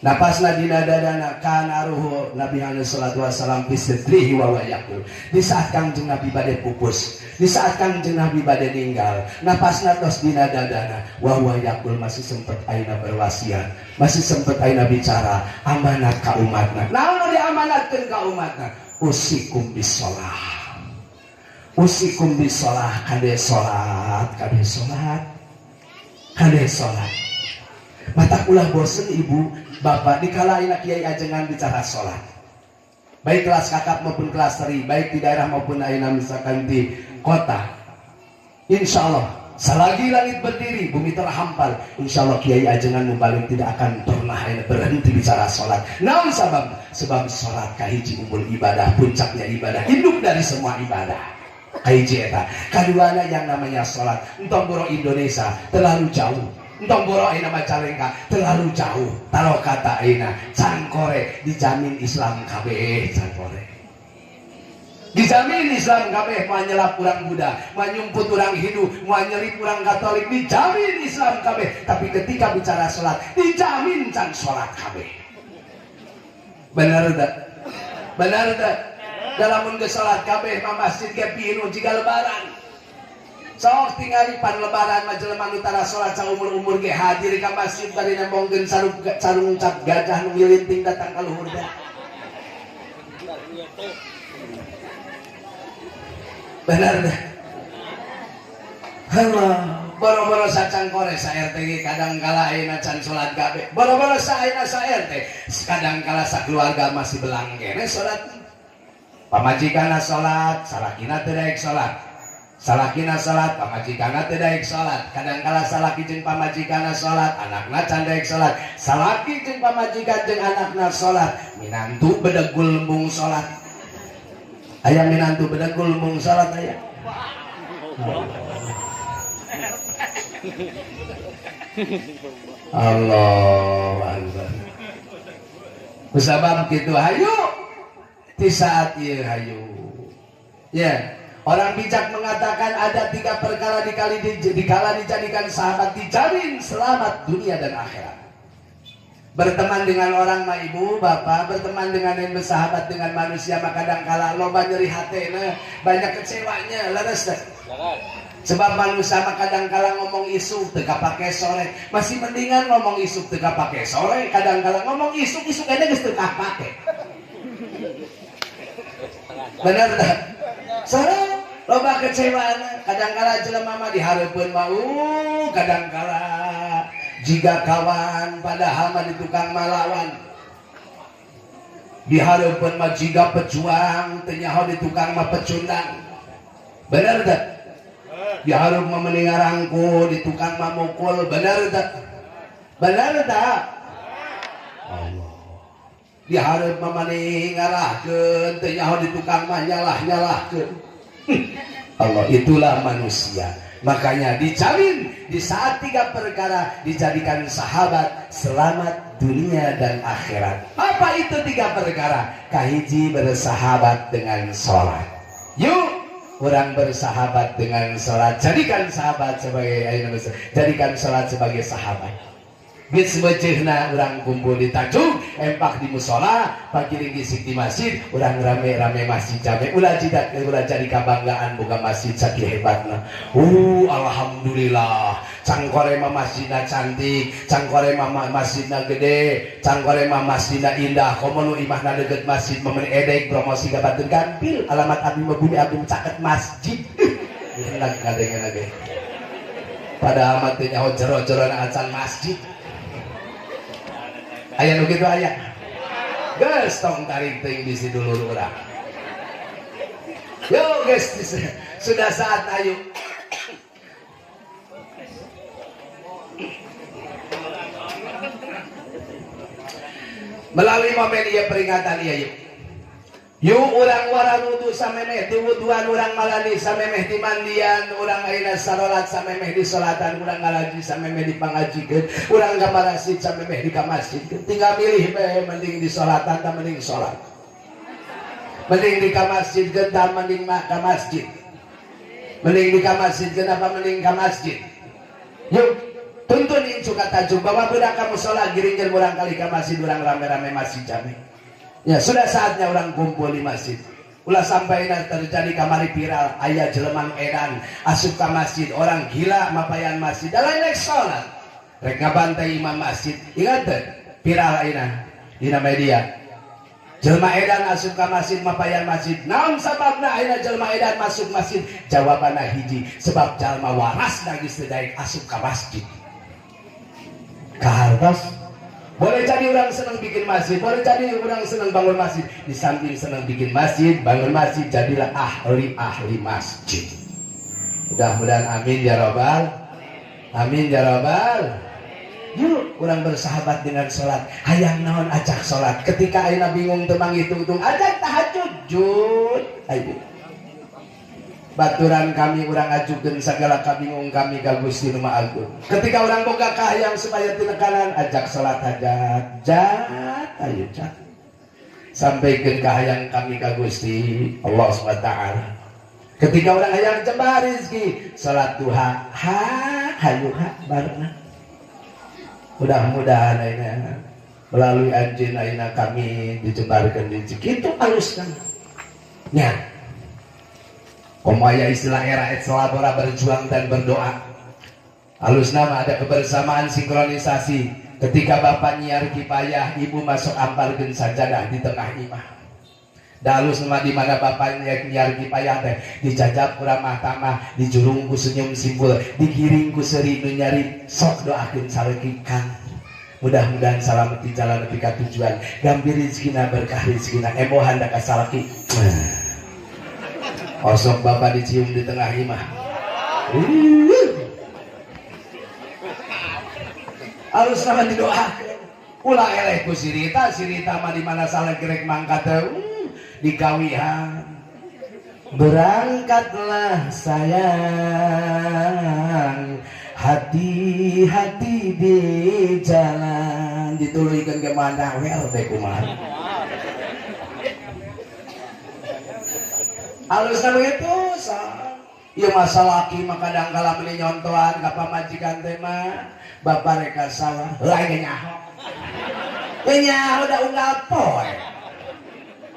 napasna dina dadana kana ruhu Nabi sallallahu alaihi wasallam bisidrihi wa wayaqul. Di saat Kangjeng Nabi bade pupus, di saat Kangjeng Nabi bade ninggal, napasna tos dina dadana wa wayaqul, masih sempat ayeuna berwasiat, masih sempat ayeuna bicara amanat ka umatna. Naon diamanatkeun ka umatna? Usikum bisolah. Usikum bisolah, kade salat, kade salat. Kade salat. Mata ulah bosen ibu bapak dikala ayeuna kiai ajengan bicara sholat, baik kelas kakap maupun kelas teri, baik di daerah maupun ayeuna misalkan di kota. Insya Allah selagi langit berdiri bumi terhampar, insya Allah kiai ajengan mubalik tidak akan pernah berhenti bicara sholat. Namun sebab sholat kahiji umul ibadah, puncaknya ibadah, hidup dari semua ibadah kahiji eta. Kaduana yang namanya sholat entong boro Indonesia terlalu jauh, entong boro ayeuna Majalengka terlalu jauh. Taruh kata ayeuna cangkore dijamin Islam kabeh, cangkore dijamin Islam kabeh. Mau nyelap urang Buddha, mau nyumput urang Hindu, mau nyelip urang Katolik, dijamin Islam kabeh. Tapi ketika bicara sholat dijamin can sholat kabeh. Benar tak? Benar tak? Dalam geus sholat kabeh mah masjid ge pinu jiga lebaran. Sok tingali pan lebaran mah jelema nu tara salat saumur-umur ge hadir ka masjid bari nembongkeun sarung cap gajah nu ngilinting datang ka luhur teh. Benar teh. Allah, boro-boro sacangkore sa RT ge kadang kala ayeuna can salat kabeh. Boro-boro sa ayeuna sa RT kadang kala sakeluarga masih belang kene salat. Pamajikanna salat, salakina teu daek salat. Salakina salat, pamajikanna teu daek salat. Kadangkala salaki jeung pamajikanna salat, anakna can daek salat. Salaki jeung pamajikan jeung anakna salat, minantu bedegul lembung salat. Aya minantu bedegul lembung salat aya. Allahu Akbar. Kusabab kitu hayu di saat ieu hayu. Ya. Orang bijak mengatakan ada 3 perkara dikala dijadikan sahabat dijamin selamat dunia dan akhirat. Berteman dengan orang mah ibu bapak, berteman dengan yang bersahabat dengan manusia mah kadangkala loba nyeri hatena, banyak kecewanya, leres teh. Sebab manusia mah kadangkala ngomong isuk teu kapake sore, masih mendingan ngomong isuk teu kapake sore, kadangkala ngomong isuk ene geus teu kapake. Benar tak? Soalnya loba kecewa kadangkala jelema mah dihareupeun mah kadangkala jika kawan padahal mah di tukang malawan dihareupeun mah jika pejuang teu nyaho di tukang mah pecundang bener teh dihareup mah mending ngarangku di tukang mah mukul bener teh Allah dihareup mah mending ngarahkeun teu nyaho di tukang mah nyalah-nyalahkeun Allah. Itulah manusia, makanya dijamin di saat 3 perkara dijadikan sahabat selamat dunia dan akhirat. Apa itu 3 perkara? Kahiji bersahabat dengan sholat. Yuk orang bersahabat dengan sholat, jadikan sahabat sebagai jadikan sholat sebagai sahabat. Bis wajahna orang kumpul di Tanjung, empak di musola, pagiring di sikti masjid, orang rame-rame masjid jame, ulah jadi kebanggaan buka masjid sakit hebatna. Alhamdulillah, cangkore mah masjidna cantik, cangkore mah masjidna gede, cangkore mah masjidna indah. Komo nu imahna deket masjid memeni edek promosi gabateun gampil, alamat abdi mah bumi abdi caket masjid. Hendak ngadengan lagi. Padahal mah teu nyaho jero-jerona acan masjid. Aya nu kitu aya. Geus tong tarik teuing bisi dulur urang. Yo geus sudah saat ayo. Melalui momen ieu peringatan ieu. Yuk urang warang wudu samemeh di wuduan urang malani samemeh di mandian urang ayeuna salat samemeh di salatan urang ngalaji samemeh di pangajikeun urang gamarasid samemeh di ka masjid. Tinggal milih bae mending di salatan tah mending salat. Mending di ka masjid tah mending ka masjid. Mending di ka masjid kenapa mending ka masjid? Yuk tuntunin suka tajuk bahwa budak kamu salat giringkeun urang kali ka masjid urang rame-rame masjid jame. Ya sudah saatnya orang kumpul di masjid. Ulah sampai terjadi kamari viral ayah jeleman edan asup ke masjid orang gila mapayan masjid dalam rek sholat rek ngabantai imam masjid. Ingat deh viral aina dina media jelema edan asup ke masjid mapayan masjid. Naon sababna aina jelema edan masuk masjid? Jawabanna hiji sebab jalma waras lagi sedaik asup ke masjid. Kahartos boleh jadi orang senang bikin masjid, boleh jadi orang senang bangun masjid. Di samping senang bikin masjid, bangun masjid, jadilah ahli masjid. Mudah-mudahan amin ya robbal, amin ya robbal. Yuk orang bersahabat dengan sholat. Hayang naon ajak sholat. Ketika ayeuna bingung temang hitung-hitung, ajak tahajud, jud. Ayo. Baturan kami orang ajukeun segala kabingung kami ka Gusti Nu Maha Agung. Ketika orang boga kahayang supaya tinekanan ajak salat hajat, jat ayo jat. Sampaikeun kahayang kami ka Gusti Allah Subhanahu wa taala. Ketika orang hayang cembar rezeki, salat duha, hayu barna. Mudah-mudahan ayeuna melalui anjeun ayeuna kami dijembarkeun rezeki itu haluskan. Nya Komaya istilah era selabora berjuang dan berdoa. Halus nama ada kebersamaan sinkronisasi. Ketika bapak nyiar kipayah, ibu masuk ampalkeun sajadah di tengah imah. Dalus nama di mana bapak nyiar kipayah teh dijajab kurang mahtamah, dijurung ku senyum simpul, digiring ku seri nu nyari sok doakeun sarekikan. Mudah-mudahan salamet di jalan nepi ka tujuan. Gambir rezekina berkah rezekina emohan da ka salaki. Osok bapak dicium di tengah imah. Harus nama didoa. Ulah eleh ku sirita mah di mana salah gerek mangkat di kawihan. Berangkatlah sayang, hati-hati di jalan. Dituluykeun ke mana wel teh kumaha. Halus nama itu ya masalah laki mah kadang-kala beli nyontohan ka pamajikan teh mah bapak reka salah lain nyaho udah unggal poe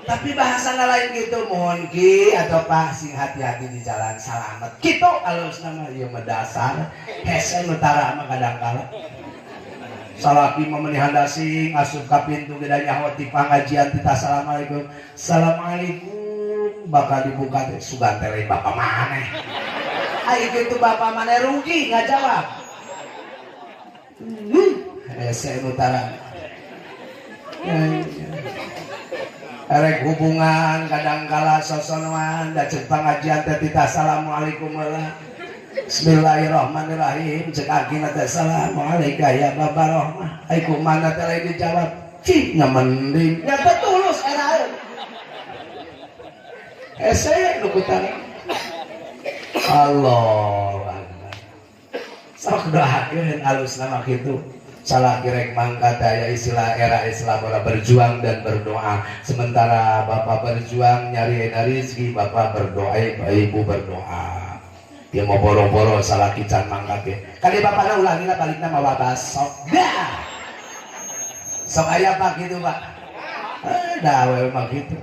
tapi bahasa lain gitu mohon ki atau pak sing hati-hati di jalan salamet gitu. Halus nama ya mendasar hese utara mah kadang-kala salaki mah meuni handasi ngasup ka pintu geda nyaho ti pangajian tita assalamualaikum bakal dibuka teh sugan teh bapak maneh. Ai kitu bapak maneh rugi nggak jawab. Saya utara. Erek hubungan kadangkala sosonoan da cek pangajian teh tita assalamualaikum lah. Bismillahirrahmanirrahim cek agina teh assalamualaikum ya bapak rahmah. Ai kumaha teh lain dijawab. Cih nyamending. Nya tulus era. Ese nu kutana. Allahu Akbar. Sok doakeun alus nama kitu. Salah kirek mangkat aya istilah era Islam berjuang dan berdoa. Sementara bapak berjuang nyari rezeki, bapak berdoa, ibu berdoa. Dia mau boro-boro salah kican mangkat ya. Kali bapakna ulangi lah balikna mawa baso. Dah. Sok aya pak gitu pak. Dah we mah gitu.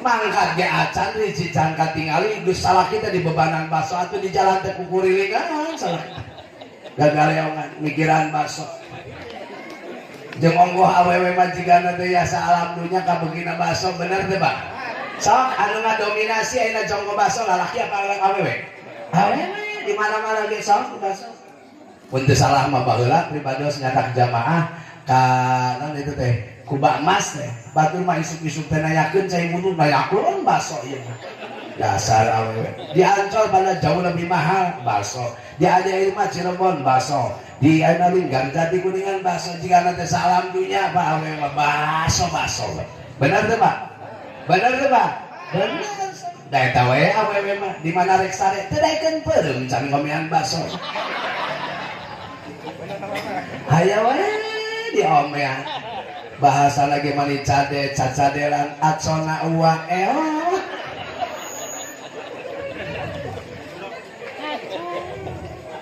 Mangkat ge acan hiji can katingali geus salah kita di bebanan baso atuh di jalan teh kukurilingan salah. Gagaleongan mikiran baso jeung onggoh awewe majigana teh asa alam dunya kabegina baso bener teh Pak sok anu ngadominasi ayeuna jonggo baso lalaki apa awewe awewe di mana-mana ge sok baso mun teu salah mah baheula pribados nyadak jamaah ka naon itu teh kubak emas teh batur mah isuk-isuk teh nayakeun cai mundur nayakeun baso ieu dasar awewe di Ancol pada jauh lebih mahal baso di Adia mah Cirebon baso di Linggar Jati Kuningan baso jika nanti salam dunia Pak awewe mah baso benar tuh Pak benar tuh Pak benar da eta we awewe mah di mana rek sare teu daekeun peureum can ngomean baso aya we di omean bahasa lagi mani cade cacaderan acona uang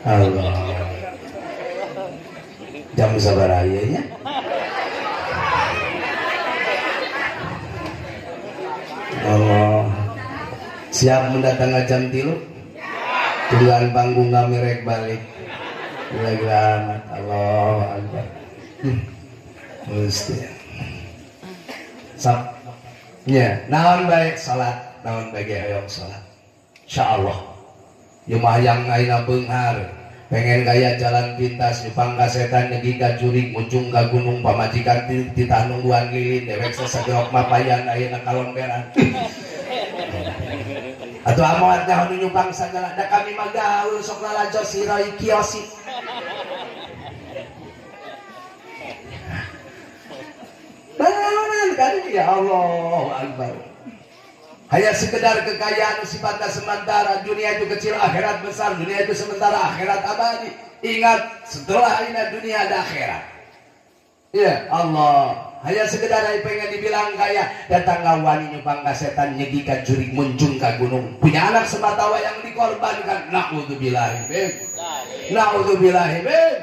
Allah jam sabaraha ieu nya Allah siap mendatang jam 3 tuduhan panggung kami rek balik gila-gila Allah Akbar Gusti sap nya naon baik salat naon baik hoyong salat insyaallah Yumayang aina beunghar pengen gaya jalan pintas dipangka setan nyegi ka jurig muncung ka gunung pamajikan titah nungguan lilin dewek sasageok mapayan ayeuna kalomberan atuh amoat nyaho nu nyumpang sagala da kami mah gaul sok lalajos hiroi kiosi naon kan ya Allah Akbar hanya sekedar kekayaan sifatnya sementara, dunia itu kecil, akhirat besar, dunia itu sementara, akhirat abadi. Ingat, setelah ini dunia ada akhirat. Ya Allah, hanya sekedar pengen dibilang kaya, datang ngawani nyupang ka setan nyegikan jurig muncung ka gunung. Punya anak sematawa yang dikorbankan. Na'udzubillahi min. Na'udzubillahi min.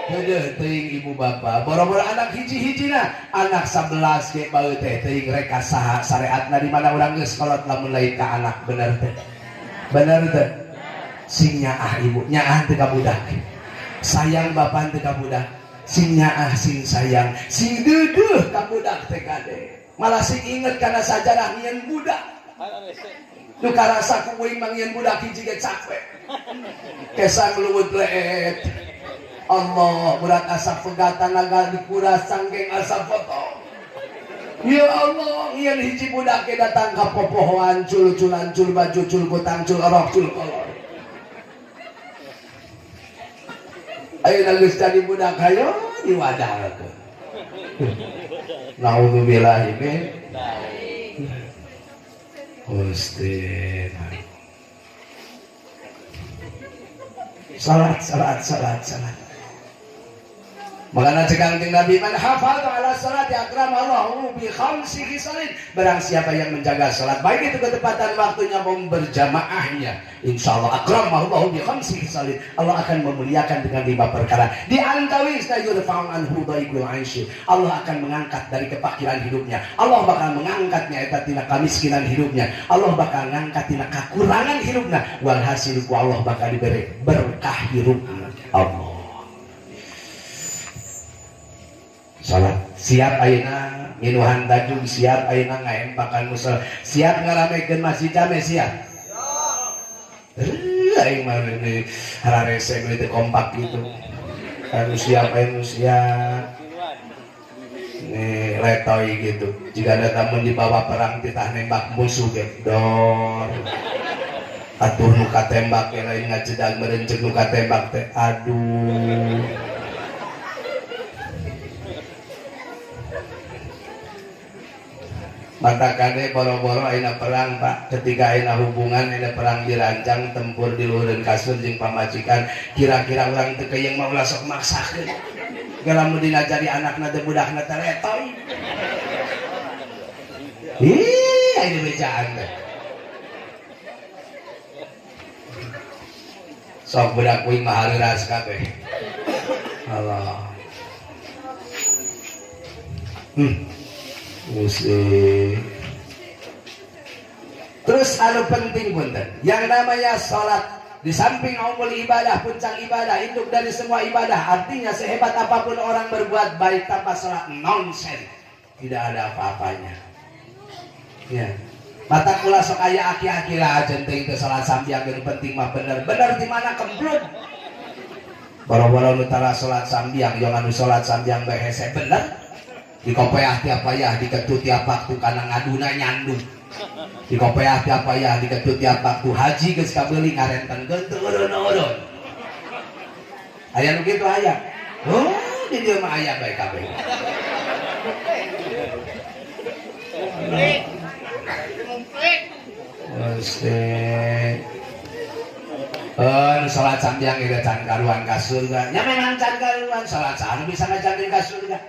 Heudeung teuing ibu bapak boro-boro anak hiji-hijina anak 11 ge bae teh teuing reka saha syariatna di mana urang geus kolot lamun lain ka anak bener teh sing nyaah ibu nyaah teu ka budak sayang bapak teu ka budak sing nyaah sing sayang sing deudeuh ka budak teh kade malah sing inget kana sajarah nyieun budak nu karasa ku uing mangieun budak hiji ge capek kesang luwut leet Allah berat asap pegatan naga dikuras sanggeng asap foto ya Allah ieu hiji budak ke datang ka popohoan cul-culan cul baju cul kutang cul rok cul kolor ayeuna geus jadi budak hayo diwadahkeun naudzubillahi min Gusti salat Makanya cekang Nabi man hafadha ala salati akramallahu bi khamsi khisalin. Barang siapa yang menjaga salat baik itu ketepatan waktunya maupun berjamaahnya, insyaallah akramallahu bi khamsi khisalin. Allah akan memuliakan dengan 5 perkara. Di antawisna yurfa'u anhu dhaikul 'aishi. Allah akan mengangkat dari kefakiran hidupnya. Allah bakal mengangkatnya eta tina kemiskinan hidupnya. Allah bakal ngangkat tina kekurangan hidupnya. Walhasil ku Allah bakal diberi berkah hidupnya. Allah salat siap ayeuna nginuhan tajung siap ayeuna ngaempakan musol siap ngaramekeun masjid jame siap aing mah ini hararese teh kompak gitu anu siap anu siap nih letoy gitu jika ada tamu dibawa perang titah nembak musuh gedor atuh nu katembak lain ngacedag merenceng nu katembak teh aduh matakane boro-boro ayeuna perang Pak ketika ayeuna hubungan ayeuna perang dirancang tempur di luhureun kasur jeung pamajikan kira-kira urang teu keuyang mau ulah sok maksakeun galamun dina jadi anakna teh budakna teh letoy ih aya bejaan teh sok budak kuing mah hareuras kabeh Allah musik. Terus anu penting punten, yang namanya sholat di samping umul ibadah, puncak ibadah, induk dari semua ibadah. Artinya sehebat apapun orang berbuat baik tanpa sholat nonsen, tidak ada apa-apanya. Ya, mata kula sok aya aki-aki lah centeng teu sholat sambiang yang penting mah bener di mana kemblud. Boro-boro nu tara sholat sambiang, yang anu sholat sambiang bae hese bener. Dikopeah tiap payah diketut tiap waktu karena ngaduna nyandu dikopeah tiap payah diketut tiap waktu haji geus kabeuli ngarenten turun-urun aya nu kitu aya oh di dieu mah aya bae kabeh salat sambiang ieu can karuan ka surga nya memang can karuan salat anu bisa ngajankeun ka surga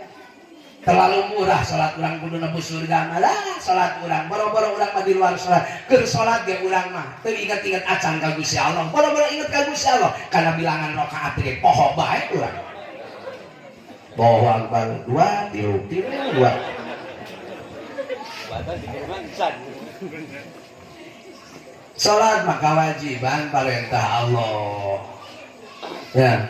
terlalu murah salat urang kudu nebus surga malah salat urang boro-boro urang mah di luar salat keur salat ge urang mah teu inget-inget acan ka Gusti Allah boro-boro inget ka Gusti Allah kana bilangan rakaat ge poho bae urang Allahu Akbar 2 3 2 salat mah kewajiban perintah Allah ya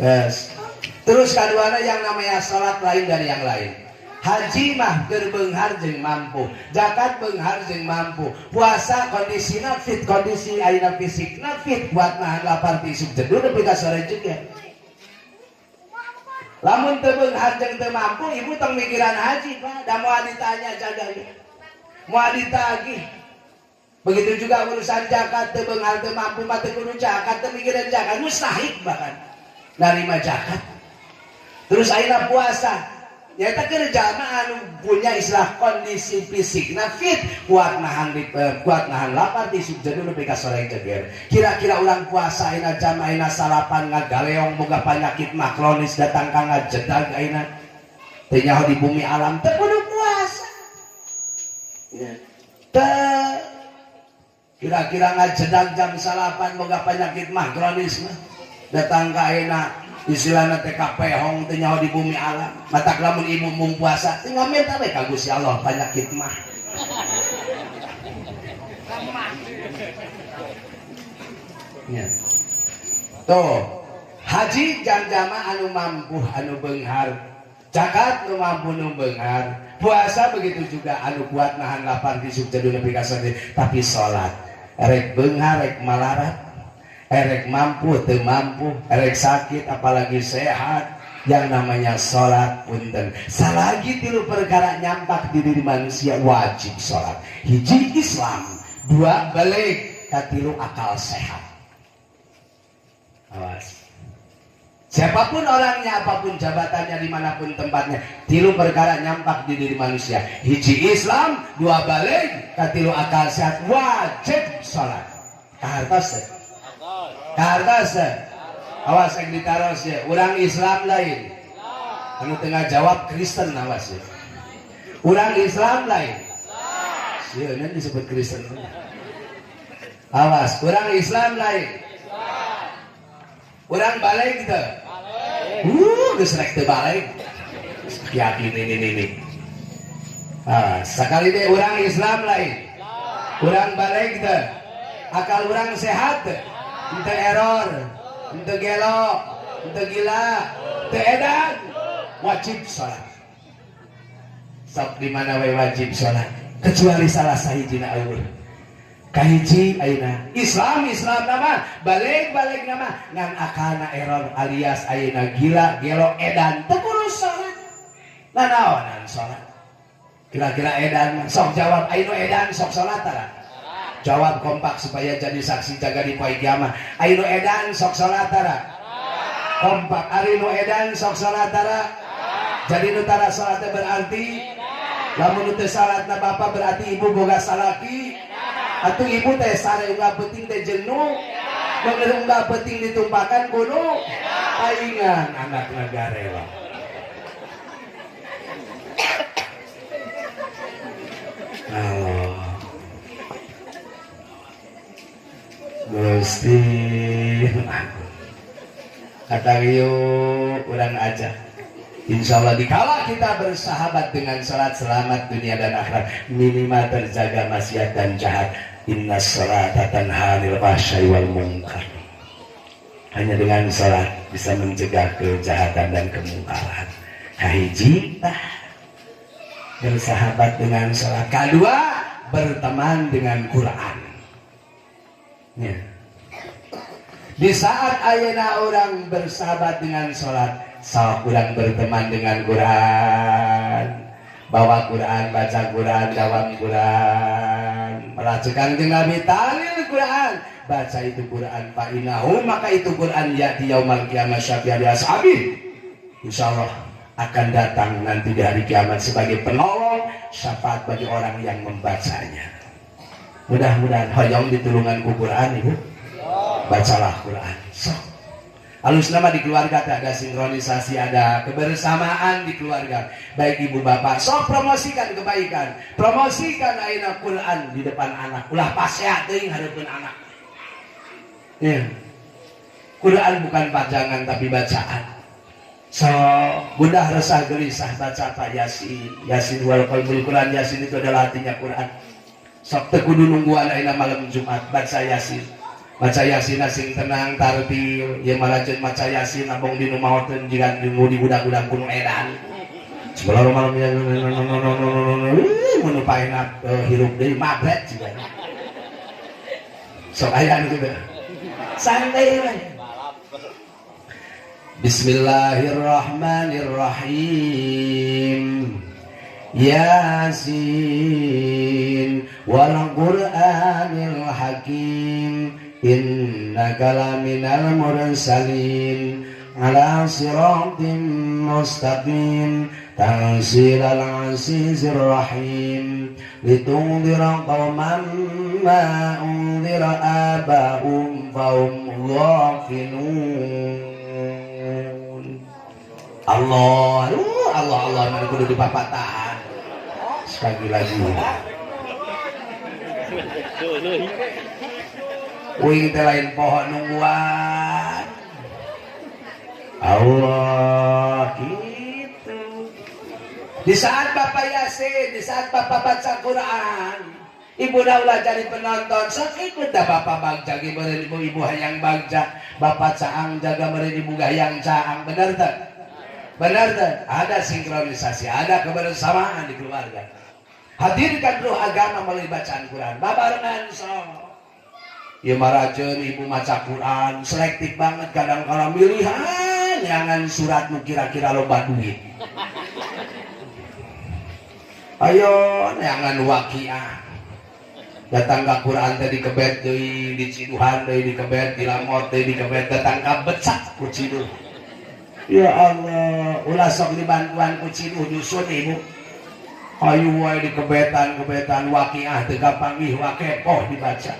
yes. Terus kaduana yang namanya salat lain dari yang lain. Haji mah keur beunghar jeung mampu, zakat beunghar jeung mampu, puasa kondisina fit, kondisi ayeuna fisikna fit buat nahan lapar ti isuk jedur nepi ka sore juga. Lamun teu beunghar jeung teu mampu, ibu tong mikiran haji, Pak. Da moal ditanya jaga ieu. Moal ditagih. Begitu juga urusan zakat teu beunghar teu mampu mah teu kudu zakat, teu mikiran zakat, mustahil bahkan narima zakat. Terus ayeuna puasa nyata kerja mah anu punya istilah kondisi fisik na fit kuat nahan lapar di subjeun nepi ka sore jeger. Kira-kira urang puasa ayeuna jam ayeuna salapan ngagaleong boga panyakit mah kronis datang ka ngajedag ayeuna teu nyaho di bumi alam teu kudu puasa. Ya. Kira-kira ngajedag jam salapan boga penyakit mah kronis mah datang ka ayeuna istilahna teh kapehong teh nyaho di bumi alam matak lamun ibu mung puasa teh ngaminta we ka Gusti Allah penyakit mah ya tuh haji jam-jama anu mampu anu beunghar zakat nu mampu nu beunghar puasa begitu juga anu kuat nahan lapar di subjeun nepi ka sore tapi salat rek beunghar rek malarat erek mampu, teu mampu, erek sakit, apalagi sehat, yang namanya sholat punten. Salagi tilu perkara nyampak di diri manusia wajib sholat. Hiji Islam, 2 balik, katilu akal sehat. Awas. Siapapun orangnya, apapun jabatannya, dimanapun tempatnya, tilu perkara nyampak di diri manusia. Hiji Islam, 2 balik, katilu akal sehat, wajib sholat. Kahartos kartas awas yang ditaros ya urang Islam lain anu tengah jawab Kristen awas ya urang Islam lain sieun disebut Kristen awas urang Islam lain urang balik gitu geus rek teu balik yakin ini sekali deh urang Islam lain urang balik gitu akal urang sehat ente error, ente gelo, ente gila, ente edan, wajib sholat. sok di mana we wajib salat kecuali salah sahijina eueuh. Kahiji ayeuna Islam nama balik nama ngan akana error alias ayeuna gila gelo edan teu kudu salat. Nanaonan salat? Kira-kira edan sok jawab ayeuna edan sok salat tara? Jawab kompak supaya jadi saksi jaga di poe kiamat. Ayeuna edan sok salat tara? Kompak ari nu edan sok salat tara? Jadi nu tara salatnya berarti lamun teu salatna bapak berarti ibu boga salaki. Atuh ibu teh sare unggah penting teh jenuh, mengeung unggah penting ditumpakan kuno, palingan anak nagarewa. Gusti, kata yuk urang aja. Insya Allah dikala kita bersahabat dengan salat selamat dunia dan akhirat, minimal terjaga maksiat dan jahat. Inna salata tanha 'anil fahsya'i wal munkar. Hanya dengan salat bisa mencegah kejahatan dan kemungkaran. Hiji bersahabat dengan salat. Kedua berteman dengan Quran. Ya. Di saat ayeuna orang bersahabat dengan salat, sok urang berteman dengan Quran, bawa Quran, baca Quran, dawam Quran, meracukan jeung Nabi talil Quran, baca itu Quran fa innahu maka itu Quran ya'ti yaumal qiyamah syafi'an li ashabi. Insyaallah akan datang nanti di hari kiamat sebagai penolong syafaat bagi orang yang membacanya. Mudah-mudahan hoyong ditulungan ku Quran ibu. Bacalah Quran. So. Halus nama di keluarga ada sinkronisasi, ada kebersamaan di keluarga. Baik ibu bapak, sok promosikan kebaikan, promosikan ayeuna Quran di depan anak. Ulah pasehat teuing hareupeun anak. Ya. Quran bukan pajangan tapi bacaan. So, mudah resah gelisah baca Pak Yasin. Yasin wal qalbul Quran, Yasin itu adalah artinya Quran. Sok teu kudu nungguan ayeuna malam Jumat baca Yasin. Baca Yasin sing tenang tartil ye malajeun maca Yasin abong dinu maoteun jigan di budak-budak kuno edan sebelah malam mun paena hirup deui magret jigan sok aya anu kitu santai we. Bismillahirrahmanirrahim. Yasin wal Qur'anil Hakim. Innaka laminal mursalin ala siratim mustaqim tanzilal azizir rahim litundira qauman ma undira abahum fahum ghafilun. Allah mana kudu dipapatahan sekali lagi. Wing teh lain pohon nungguan. Allah gitu. Di saat Bapak Yasin, di saat Bapak baca Quran, ibu daulah jadi penonton. Sok ikut dah Bapak bagja, beureun ibu hayang bagja, Bapak caang jaga beureun ibu hayang caang. Benar tak? Benar tak? Ada sinkronisasi, ada kebersamaan di keluarga. Hadirkan ruh agama melalui bacaan Quran. Babarengan sok. Ya marajeun ibu maca Quran selektif banget, kadang-kadang milihan jangan surat nu kira-kira loba duit. Ayo jangan waqiah. Datang ke Quran teh dikebet deui, di Ciduhan deui dikebet, di Lamot deui dikebet, datang ka becak ku Ciduh. Ya Allah, ulah sok dibantuan ku Ciduh dusun ibu. Ayo wae dikebetan waqiah teu kapanggih wakepoh dibaca.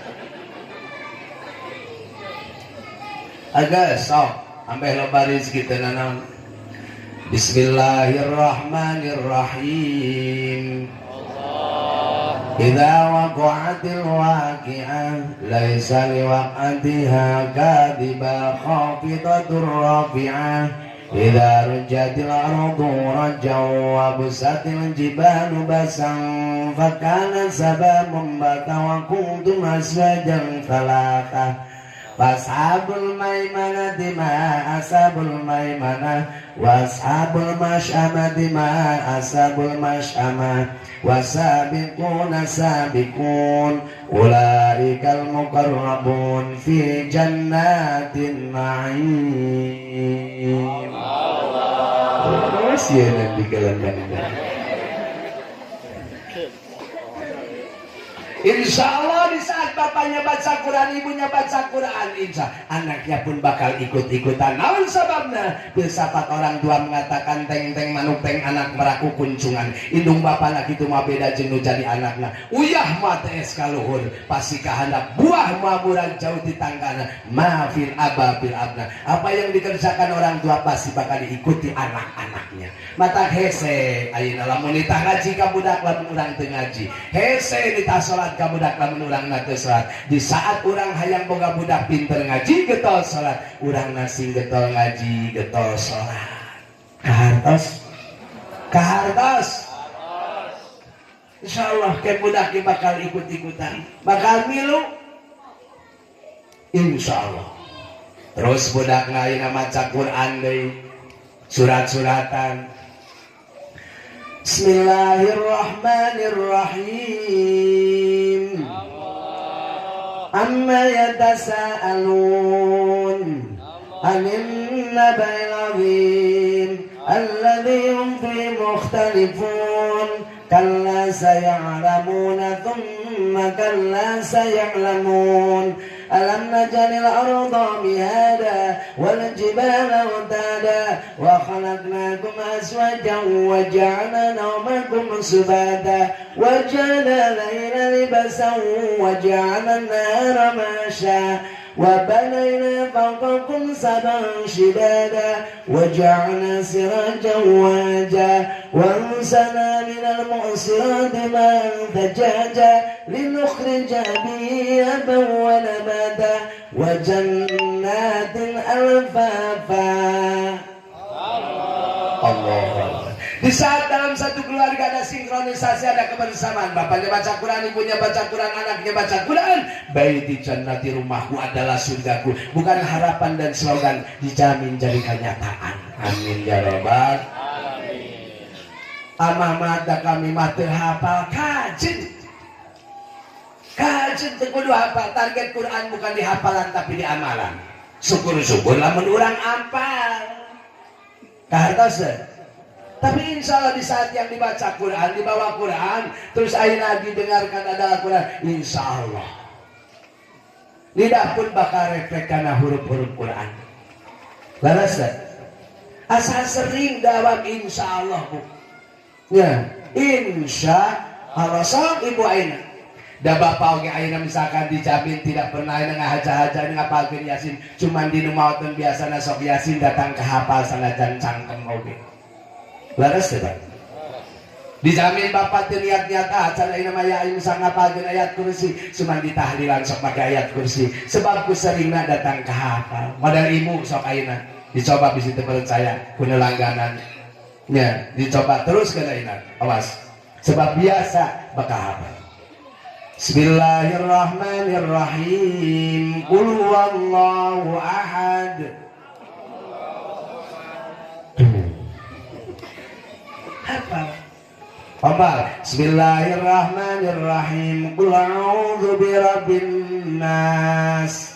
Agak sok ambil loba rezeki tenanan. Bismillahirrahmanirrahim. Idza waqa'atil waqi'ah laisa liwaq'atiha kadhiba khafidatur rafi'ah. Idza rujjatil ardu rajjan wa busatil jibalu basan fakana sababan bata wa kuntum aswajan thalatha. Washabul maimanati ma ashabul maimanah, washabul masyamati ma ashabul masyamah, wasabiquna sabiqun ulaikal muqarrabun fi jannatin na'im. Terus ya nanti kalian. Insya Allah di saat bapaknya baca Quran, ibunya baca Quran, insya anaknya pun bakal ikut-ikutan. Namun sebabnya filsafat orang tua mengatakan teng-teng manuk teng anak meraku kuncungan. Indung bapak lagi itu mah beda jenuh jadi anaknya. Uyah mata es kaluhur pasti kehendak buah murang jauh di tanggana. Maafil ababil abna. Apa yang dikerjakan orang tua pasti bakal diikuti anak-anaknya. Mata hese ayeuna lamun nitah ngaji ka budak lamun urang teu ngaji. Hese nitah salat ka budak lamun urang teu salat. Di saat urang hayang boga budak pinter ngaji getol salat, urang nasi getol ngaji getol salat. Kahartos. Insyaallah ke budak bakal ikut-ikutan, bakal milu. Insyaallah. Terus budak ayeuna maca Quran deui, surat-suratan. Bismillahirrahmanirrahim. Amma yatasaalun 'anil naba'il 'azim alladzi hum fihi mukhtalifun kalla saya'lamuna thumma kalla saya'lamun. Alam naj'alil arda mihada wal jibala awtada wa khalaqnakum azwajan wa ja'alna nawmakum subata wa ja'alna layla libasan wa ja'alna an-nahara ma'asha wa banayna fawqakum sab'an shidada wa ja'alna sirajan waja wa anzalna minal mu'sirati ma'an thajaja linukhrija bihi habban wa nabata wa jannatin alfafa. Allah. Di saat dalam satu keluarga ada sinkronisasi, ada kebersamaan, bapaknya baca Quran, ibunya baca Quran, anaknya baca Quran, baiti jannati, rumahku adalah surgaku, bukan harapan dan slogan, dijamin jadi kenyataan. Amin ya rabbal alamin. Amah mata kami mati hafal kajen kudu hafal. Target Quran bukan di hafalan tapi di amalan. Syukur-syukur lamun urang apal kahartos. Tapi insya Allah di saat yang dibaca Quran, dibawa Quran, terus ayeuna didengarkan ada Quran, insya Allah lidah pun bakal refleks karena huruf-huruf Quran. Laras asal sering dawam insya Allah bu. Ya, insya Allah sok ibu ayeuna. Da bapak oge ayeuna misalkan dijamin tidak pernah ayeuna ngahaja-haja ngapalkeun Yasin, cuman di nu maoteun biasana sok Yasin datang ke hafal sanajan cangkem oge. Laras tidak? Dijamin bapak niat-niat acan ayeuna mah ya bisa ngapalkeun ayat kursi, cuman ditahlilan sok make ayat kursi. Sebab ku seringna datang ke hafal. Modal ilmu sok ayeuna dicoba bisi teu percaya kuna langganan. Nya, dicoba terus kana ayeuna. Awas. Sebab biasa bakal hafal. Bismillahirrahmanirrahim. Qul huwallahu ahad. Apa? Bismillahirrahmanirrahim. Qul a'udzu birabbin nas.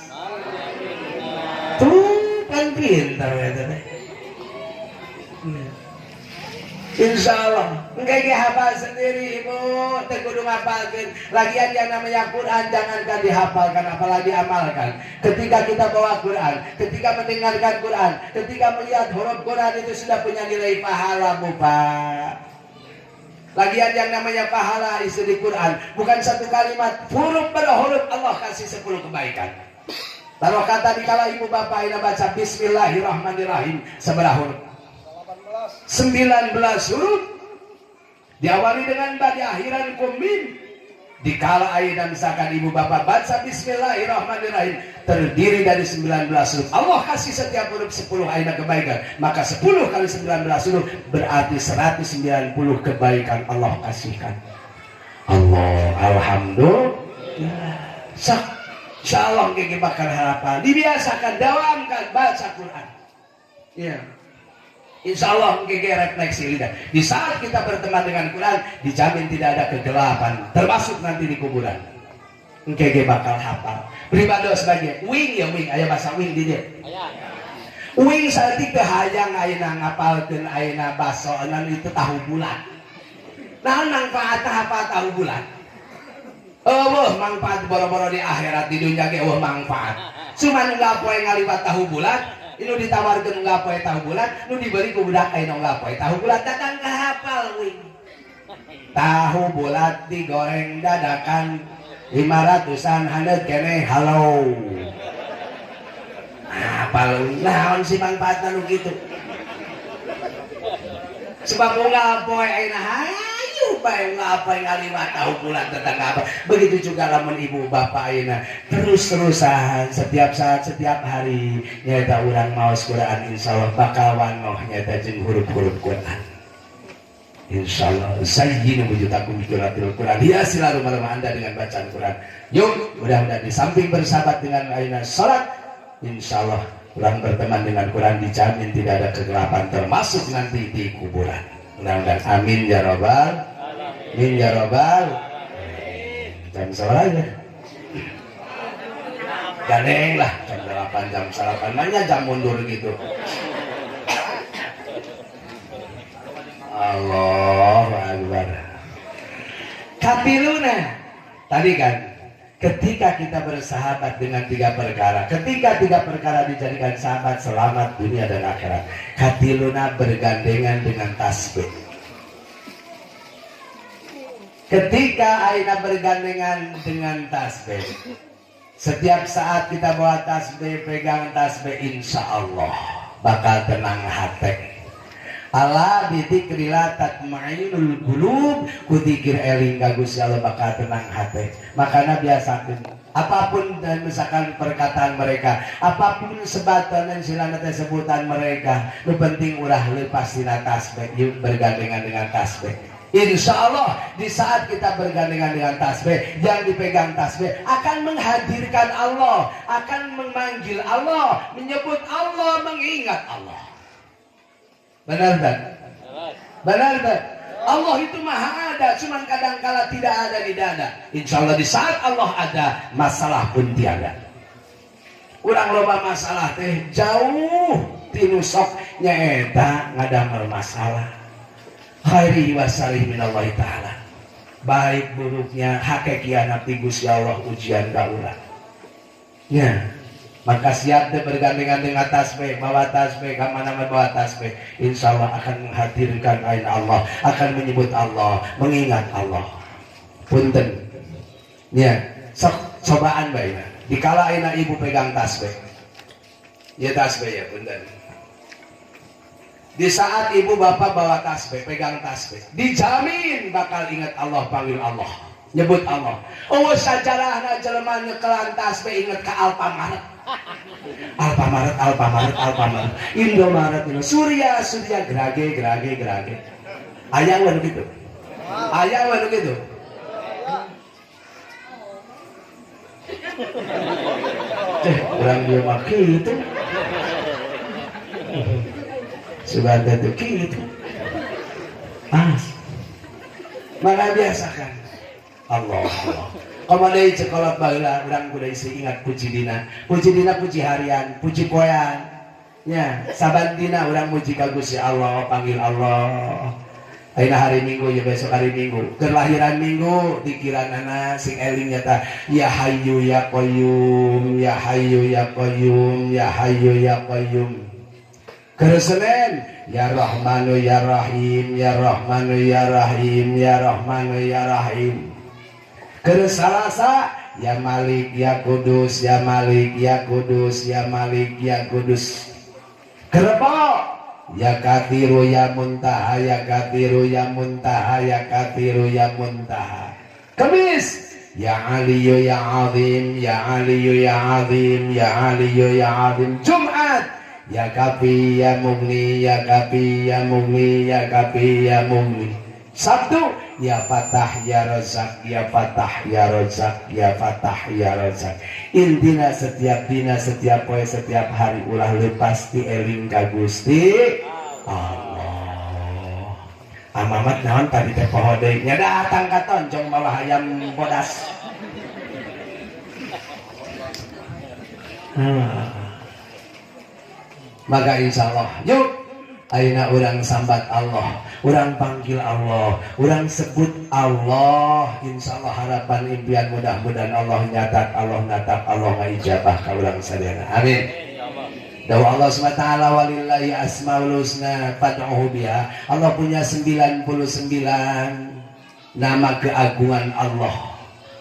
Tuh kan pintar ya teh. Insyaallah engke ge hafal sendiri ibu, teu kudu ngapalkeun. Lagian yang namanya Quran jangankan dihafalkan apalagi amalkan. Ketika kita bawa Quran, ketika mendengarkan Quran, ketika melihat huruf Quran itu sudah punya nilai pahala bu Pak. Lagian yang namanya pahala isi di Quran bukan satu kalimat, huruf per huruf Allah kasih 10 kebaikan. Lalu kata dikala ibu bapak ini baca Bismillahirrahmanirrahim seberapa huruf? 19 huruf. Diawali dengan ba, diakhiran kumim. Dikala ayeuna misalkan ibu bapak baca Bismillahirrahmanirrahim terdiri dari 19 huruf. Allah kasih setiap huruf 10 ayeuna kebaikan. Maka 10 kali 19 huruf berarti 190 kebaikan Allah kasihkan. Allah alhamdulillah. Sak Insyaallah engke bakal hafal. Dibiasakan dawamkan baca Quran. Ya. Insyaallah engke refleksi lidah. Di saat kita berteman dengan Quran, dijamin tidak ada kegelapan, termasuk nanti di kuburan. Engke bakal hafal. Pribados bagian wing ya wing, aya bahasa wing di dia. Wing saeutik teh hayang ayeuna ngapalkeun ayeuna basonan itu tahu bulat. Naon manfaatna hafal tahu bulat? Eueuh manfaat boro-boro di akhirat, di dunya ge eueuh manfaat. Cuma nu gapoe ngaliwat tahu bulat, nu ditawarkeun gapoe tahu bulat, nu diberi ku budak aya gapoe tahu bulat datang ka hafal wing. Tahu bulat digoreng dadakan 500-an handeup keneh halo. Hafal naon sih manfaatna nu kitu? Sebab ngapoe ayeuna hayu bae ngapoe ngaliwat tahu bulat tetangga apa. Begitu juga lamun ibu bapak ayeuna terus-terusan setiap saat setiap hari nyaeta urang maos Quran insyaallah bakal wanoh nyaeta jeung huruf-huruf Quran. Insyaallah sayyinu wujutakum qiraatil Quran. Hiasilah rumah-rumah Anda dengan bacaan Quran. Yuk, mudah-mudahan di samping bersahabat dengan ayeuna salat, insyaallah orang berteman dengan Quran dijamin tidak ada kegelapan termasuk nanti di kuburan. Mudah-mudahan amin ya robbal amin ya robbal. Jam salat aja. Ganeng lah jam 8 jam 8 nanya jam mundur gitu. Allahu Akbar. Kapiluna tadi kan ketika kita bersahabat dengan 3 perkara, ketika 3 perkara dijadikan sahabat selamat dunia dan akhirat. Katiluna bergandengan dengan tasbih. Ketika aina bergandengan dengan tasbih, setiap saat kita bawa tasbih, pegang tasbih, insya Allah bakal tenang hati. Allah bidzikrillah tatma'innul qulub, ku dzikir eling ka Gusti Allah bakal tenang hati. Makanya biasakeun apapun dan misalkan perkataan mereka, apapun sebatan dan silana teh sebutan mereka, nu penting urah leupas dina tasbih, yuk bergandengan dengan tasbih. Insya Allah di saat kita bergandengan dengan tasbih, yang dipegang tasbih akan menghadirkan Allah, akan memanggil Allah, menyebut Allah, mengingat Allah. Benar tak? Benar tak? Allah itu maha ada, cuman kadangkala tidak ada di dada. Insya Allah di saat Allah ada, masalah pun tiada. Urang loba masalah teh jauh tinu sok nyaeta ngadamel masalah. Khairi wa salih minallahi ta'ala. Baik buruknya hakikiana ti Gusti Allah ujian ka urang. Ya. Maka siap deh bergandengan dengan tasbih, bawa tasbih, kemana bawa tasbih, insya Allah akan menghadirkan ain Allah, akan menyebut Allah, mengingat Allah. Punten, ya, cobaan baiknya. Dikala aina ibu pegang tasbih, ya tasbih ya punten. Di saat ibu bapak bawa tasbih, pegang tasbih, dijamin bakal ingat Allah, panggil Allah, nyebut Allah. Oh sajarahna jelema nyekelan tasbih ingat ke Alfamaret. Alfamaret, Indomaret, Surya, gerage. Ayah waduh gitu. Orang dia maki itu. Sudah ada gitu. Mana biasakan. Allah. Komadai cekolot baheula urang kudu isi ingat puji dina puji harian, puji poean. Nya saban dina urang muji ka Gusti Allah, panggil Allah. Ayeuna hari Minggu ya besok hari Minggu, kelahiran Minggu dikiranana sing eling nyata ya hayyu ya qayyum, ya hayyu ya qayyum, ya hayyu ya qayyum. Keur Senin ya Rahmanu ya Rahim, ya Rahmanu ya Rahim, ya Rahmanu ya Rahim. Keur Salasa ya Malik ya Kudus, ya Malik ya Kudus, ya Malik ya Kudus. Keur Rebo ya Katiru ya Muntaha, ya Katiru ya Muntaha, ya Katiru ya Muntaha. Kamis ya Aliyu ya Azim, ya Aliyu ya Azim, ya Aliyu ya Azim. Jumat ya Kafi ya Mugni, ya Kafi ya Mugni, ya Kafi ya Mugni. Sabtu ya Fatah ya Razak, ya Fatah ya Razak, ya Fatah ya Razak. Intina setiap dina, setiap poe, setiap hari ulah lepas ti eling ka Gusti Allah. Amamat naon tadi teh poho deui nya datang ka toncong bawa hayam bodas. Maka insya Allah yuk ayeuna urang sambat Allah, urang panggil Allah, urang sebut Allah. Insya Allah harapan impian mudah-mudahan Allah nyatat, Allah natap, Allah ngijabah ka urang sadayana. Amin. Dawa Allah SWT walillahi asmaul husna fad'uhu biha. Allah punya 99 nama keagungan Allah.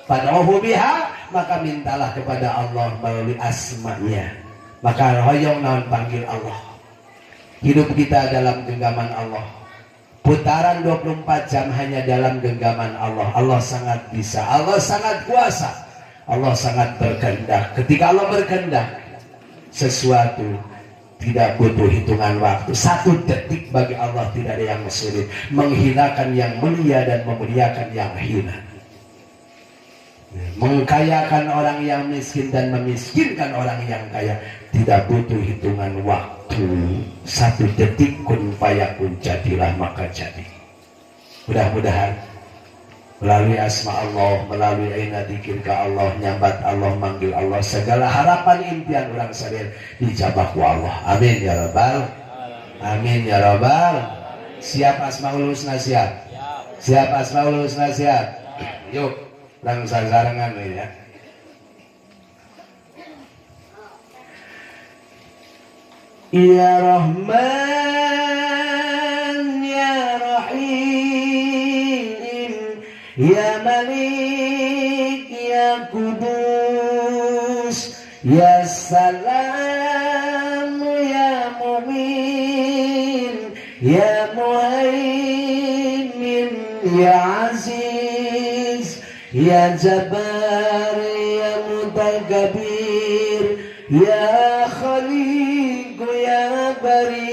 Fad'uhu biha, maka mintalah kepada Allah melalui asmanya. Maka hoyong naon panggil Allah. Hidup kita dalam genggaman Allah. Putaran 24 jam hanya dalam genggaman Allah. Allah sangat bisa, Allah sangat kuasa, Allah sangat berkehendak. Ketika Allah berkehendak, sesuatu tidak butuh hitungan waktu. 1 detik bagi Allah tidak ada yang sulit. Menghinakan yang mulia dan memuliakan yang hina. Mengkayakan orang yang miskin dan memiskinkan orang yang kaya tidak butuh hitungan waktu. 1 detik kun fayakun, jadilah maka jadi. Mudah-mudahan melalui asma Allah, melalui aina dzikir ka Allah, nyambat Allah, manggil Allah, segala harapan impian orang sadaya dijabah ku Allah. Amin ya rabbal amin ya rabbal. Siap asmaul husna, siap? Siap asmaul husna, siap? Yuk langsung sarangan ya. Ya Rahman ya Rahim, ya Malik ya Kudus, ya Salam ya Mu'min, ya Muhaimin ya Aziz, ya Jabbar ya Mutakabbir, ya Khaliq ya Bari.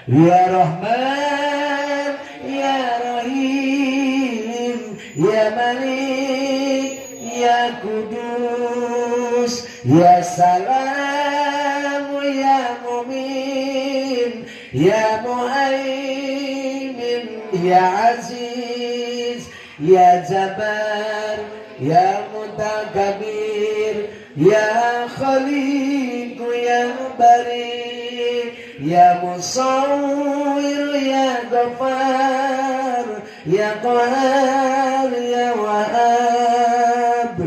Ya Rahman ya Rahim, ya Malik ya Kudus, ya Salam ya Mu'min, ya Muhaimin ya Aziz, ya Jabbar ya Mutakabbir, ya Khaliq ya Bari, ya Musawwir ya Ghaffar, ya Qahhar ya Wahhab,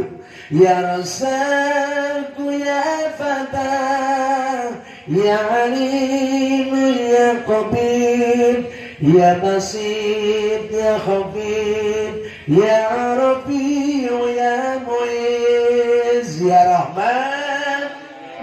ya Razzaq ya Fatah, ya Alim ya Qadir, ya Basir ya Khabir, ya Rafi ya Muiz. Ya Rahman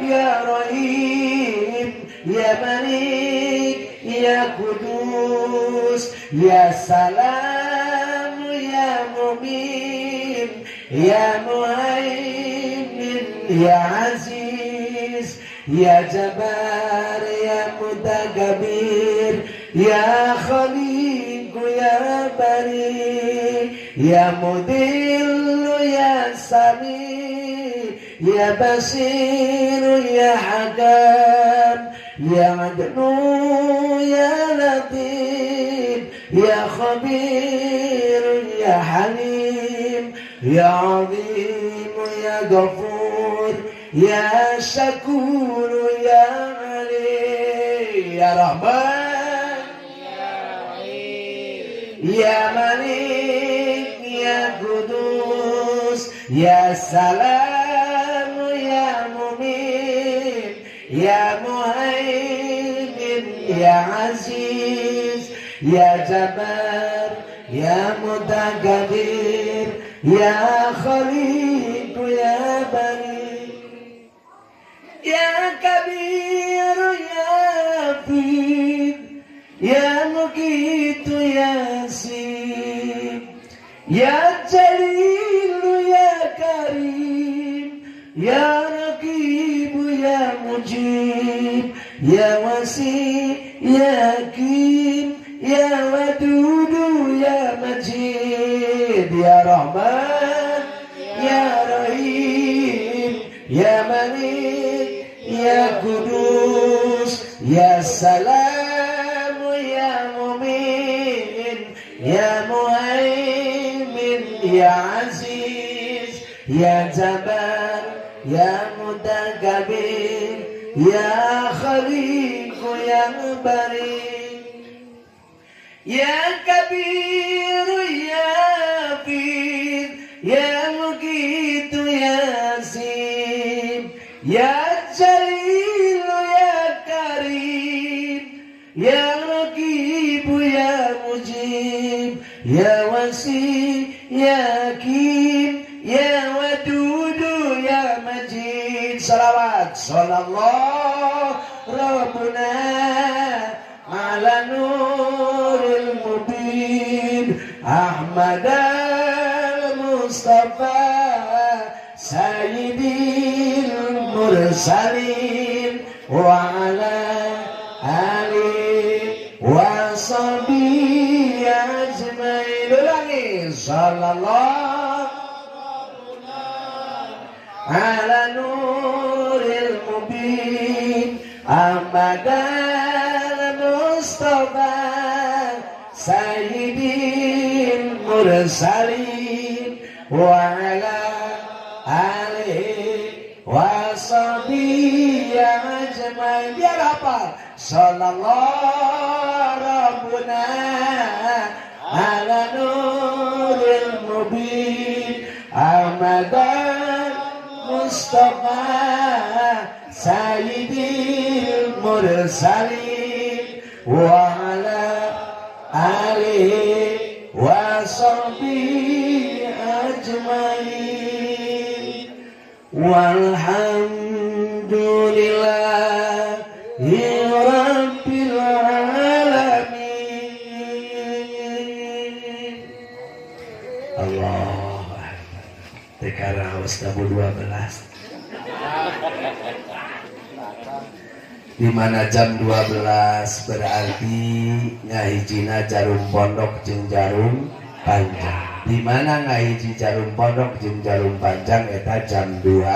ya Rahim, ya Malik ya Kudus, ya Salam ya Mu'min, ya Muhaimin ya Aziz, ya Jabbar ya Mutakabbir, ya Khaliq ya Bari, ya Mudil ya Sami, ya Basir ya Hakam, ya Adnu ya Latif, ya Khabir ya Halim, ya Azim ya Ghafur, ya Syakur ya Ali. Ya Rahman ya Malik ya Kudus, ya Salam ya Mu'min, ya Muhaimin ya Aziz, ya Jabbar ya Mutakabbir, ya Khaliq ya Bari, ya Kabir ya Hafid, ya Muqit ya Sib, ya Jalil ya Karim, ya Raqib ya Mujib, ya Wasi ya Hakim, ya Wadudu ya Ya Rahman Ya Rahim Ya Malik Ya Kudus Ya Salam Ya Mumin Ya Muhaimin Ya Aziz Ya Jabbar Ya Mutakabir Ya Khaliq Ya Barik Ya Kabir Ya Hafid Ya Muqitu Ya Asim Ya Jalil Ya Karim Ya Raqib Ya Mujib Ya Wasi Ya Hakim Ya Wadud Ya Majid. Salawat sallallahu Rabbuna ala nuril mubin Ahmad al-Mustafa Sayyidil Mursalin wa ala alihi wa sahbihi ajmain. Ulangi sallallahu ala nuril mubin Ahmad al-Mustafa Sayyidil Mursalin wa ala alihi wa sahbihi ajmain. Biar hafal sallallahu rabbuna ala nuril mubin Ahmad Mustafa Sayyidil Mursalin wa ala alihi wa sahbihi ajmain. Walhamdulillahi rabbil alamin. Allah Tekara haus tabu 12 dimana jam 12 berarti ngahijina jarum pondok jeung jarum panjang. Dimana ngahiji jarum pondok jeung jarum panjang eta jam 12.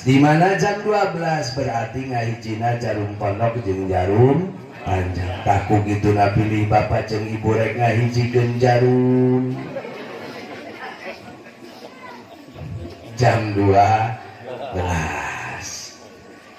Dimana jam 12 berarti ngahijina jarum pondok jeung jarum panjang. Taku gitu pilih bapak jeung ibu rek ngahijikeun jarum jam 12.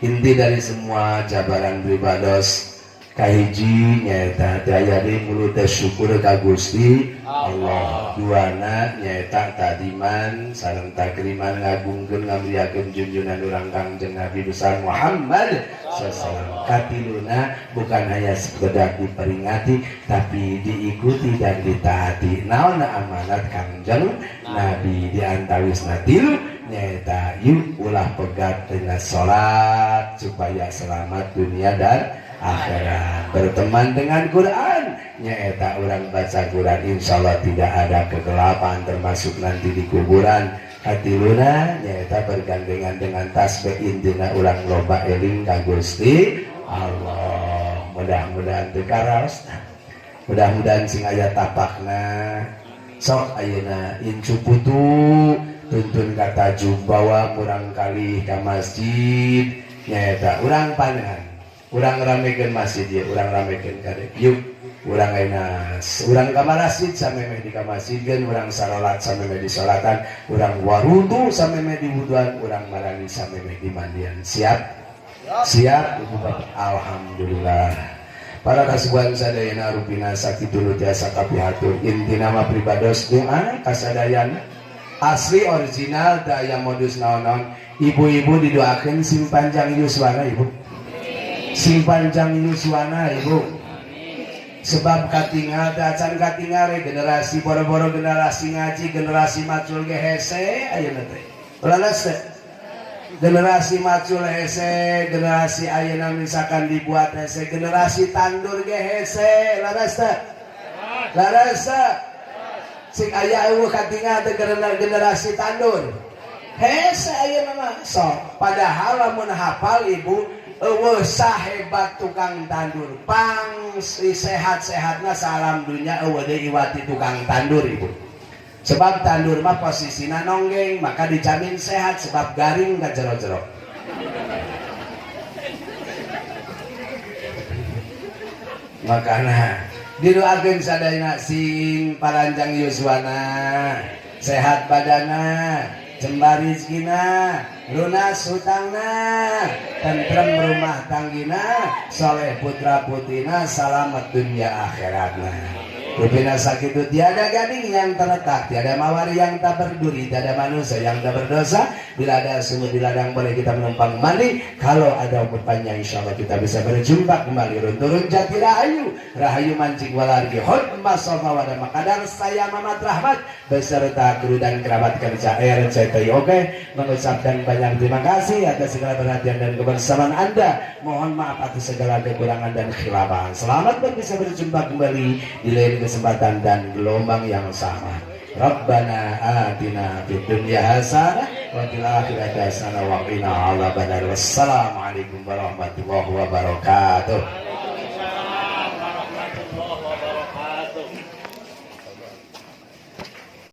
Inti dari semua jabaran pribados kahiji nyaeta daya di mulut syukur ka Gusti Allah. Duana nyaeta tadiman sareng takriman ngagungkeun ngamliakeun junjungan urang Kangjeng Nabi besar Muhammad sallallahu. Katiluna bukan hanya sekedar diperingati tapi diikuti dan ditaati. Naon amanat Kangjeng Nabi diantawisna tilu nyaeta yuk ulah pegat dengan sholat supaya selamat dunia dan akhirat. Berteman dengan Quran nyaeta orang baca Quran insyaallah tidak ada kegelapan termasuk nanti di kuburan. Katiluna nyaeta bergandengan dengan tasbih intina urang loba eling ka Gusti Allah. Mudah-mudahan teu karaos, mudah-mudahan sing aya tapakna sok ayeuna incu putu tuntun kata jumbawa kurang kali ke masjid nyaeta urang panengan urang ramekeun masjid ya urang ramekeun kadek yuk urang ayeuna urang ka masjid sameme di ka masjidkeun urang salat sameme di salatan urang warudu sameme di wuduan urang marani sameme di mandian. Siap ibu bapak. Alhamdulillah para kasubuhan sadayana rupina sakitu tiasa kapihatur inti nama pribados doa kasadayana asli original daya modus naon-naon. Ibu-ibu didoakan sing panjang yuswana ibu, sing panjang yuswana ibu, sebab katingal dacan katingale generasi boro-boro generasi ngaji generasi macul ge hese ayeuna teh laras teh generasi macul hese generasi ayeuna misalkan dibuat hese generasi tandur ge hese laras teh sing aya eueuh katingal teh generasi tandur hese ayeuna mah sok. Padahal lamun hafal ibu eueuh sahebat tukang tandur pang sehat-sehatna salam dunya eueuh deui iwati tukang tandur ibu. Sebab tandur mah posisinya nonggeng, maka dijamin sehat sebab garing gak jero-jero. Makanya didoakeun sadayana sing paranjang yuswana, sehat badana, jembar rizkina, lunas hutangna, tentrem rumah tanggina, soleh putra putina, selamat dunia akhiratna. Rupina sakitu tiada gading yang terletak, tiada mawar yang tak berduri, tiada manusia yang tak berdosa. Bila ada sumur di ladang boleh kita menumpang mandi. Kalau ada umur panjang insya Allah kita bisa berjumpa kembali. Turun jati rahayu, rahayu mancing walargi hudma sofa wadah makadar. Saya Mamat Rahmat beserta kru dan kerabat kerja RCTI. Oke, mengucapkan banyak terima kasih atas segala perhatian dan kebersamaan Anda. Mohon maaf atas segala kekurangan dan khilafan. Selamat bisa berjumpa kembali di lain kesempatan dan gelombang yang sama. Rabbana atina fid dunya hasanah wa fil akhirati hasanah wa qina adzabannar. Wassalamualaikum warahmatullahi wabarakatuh.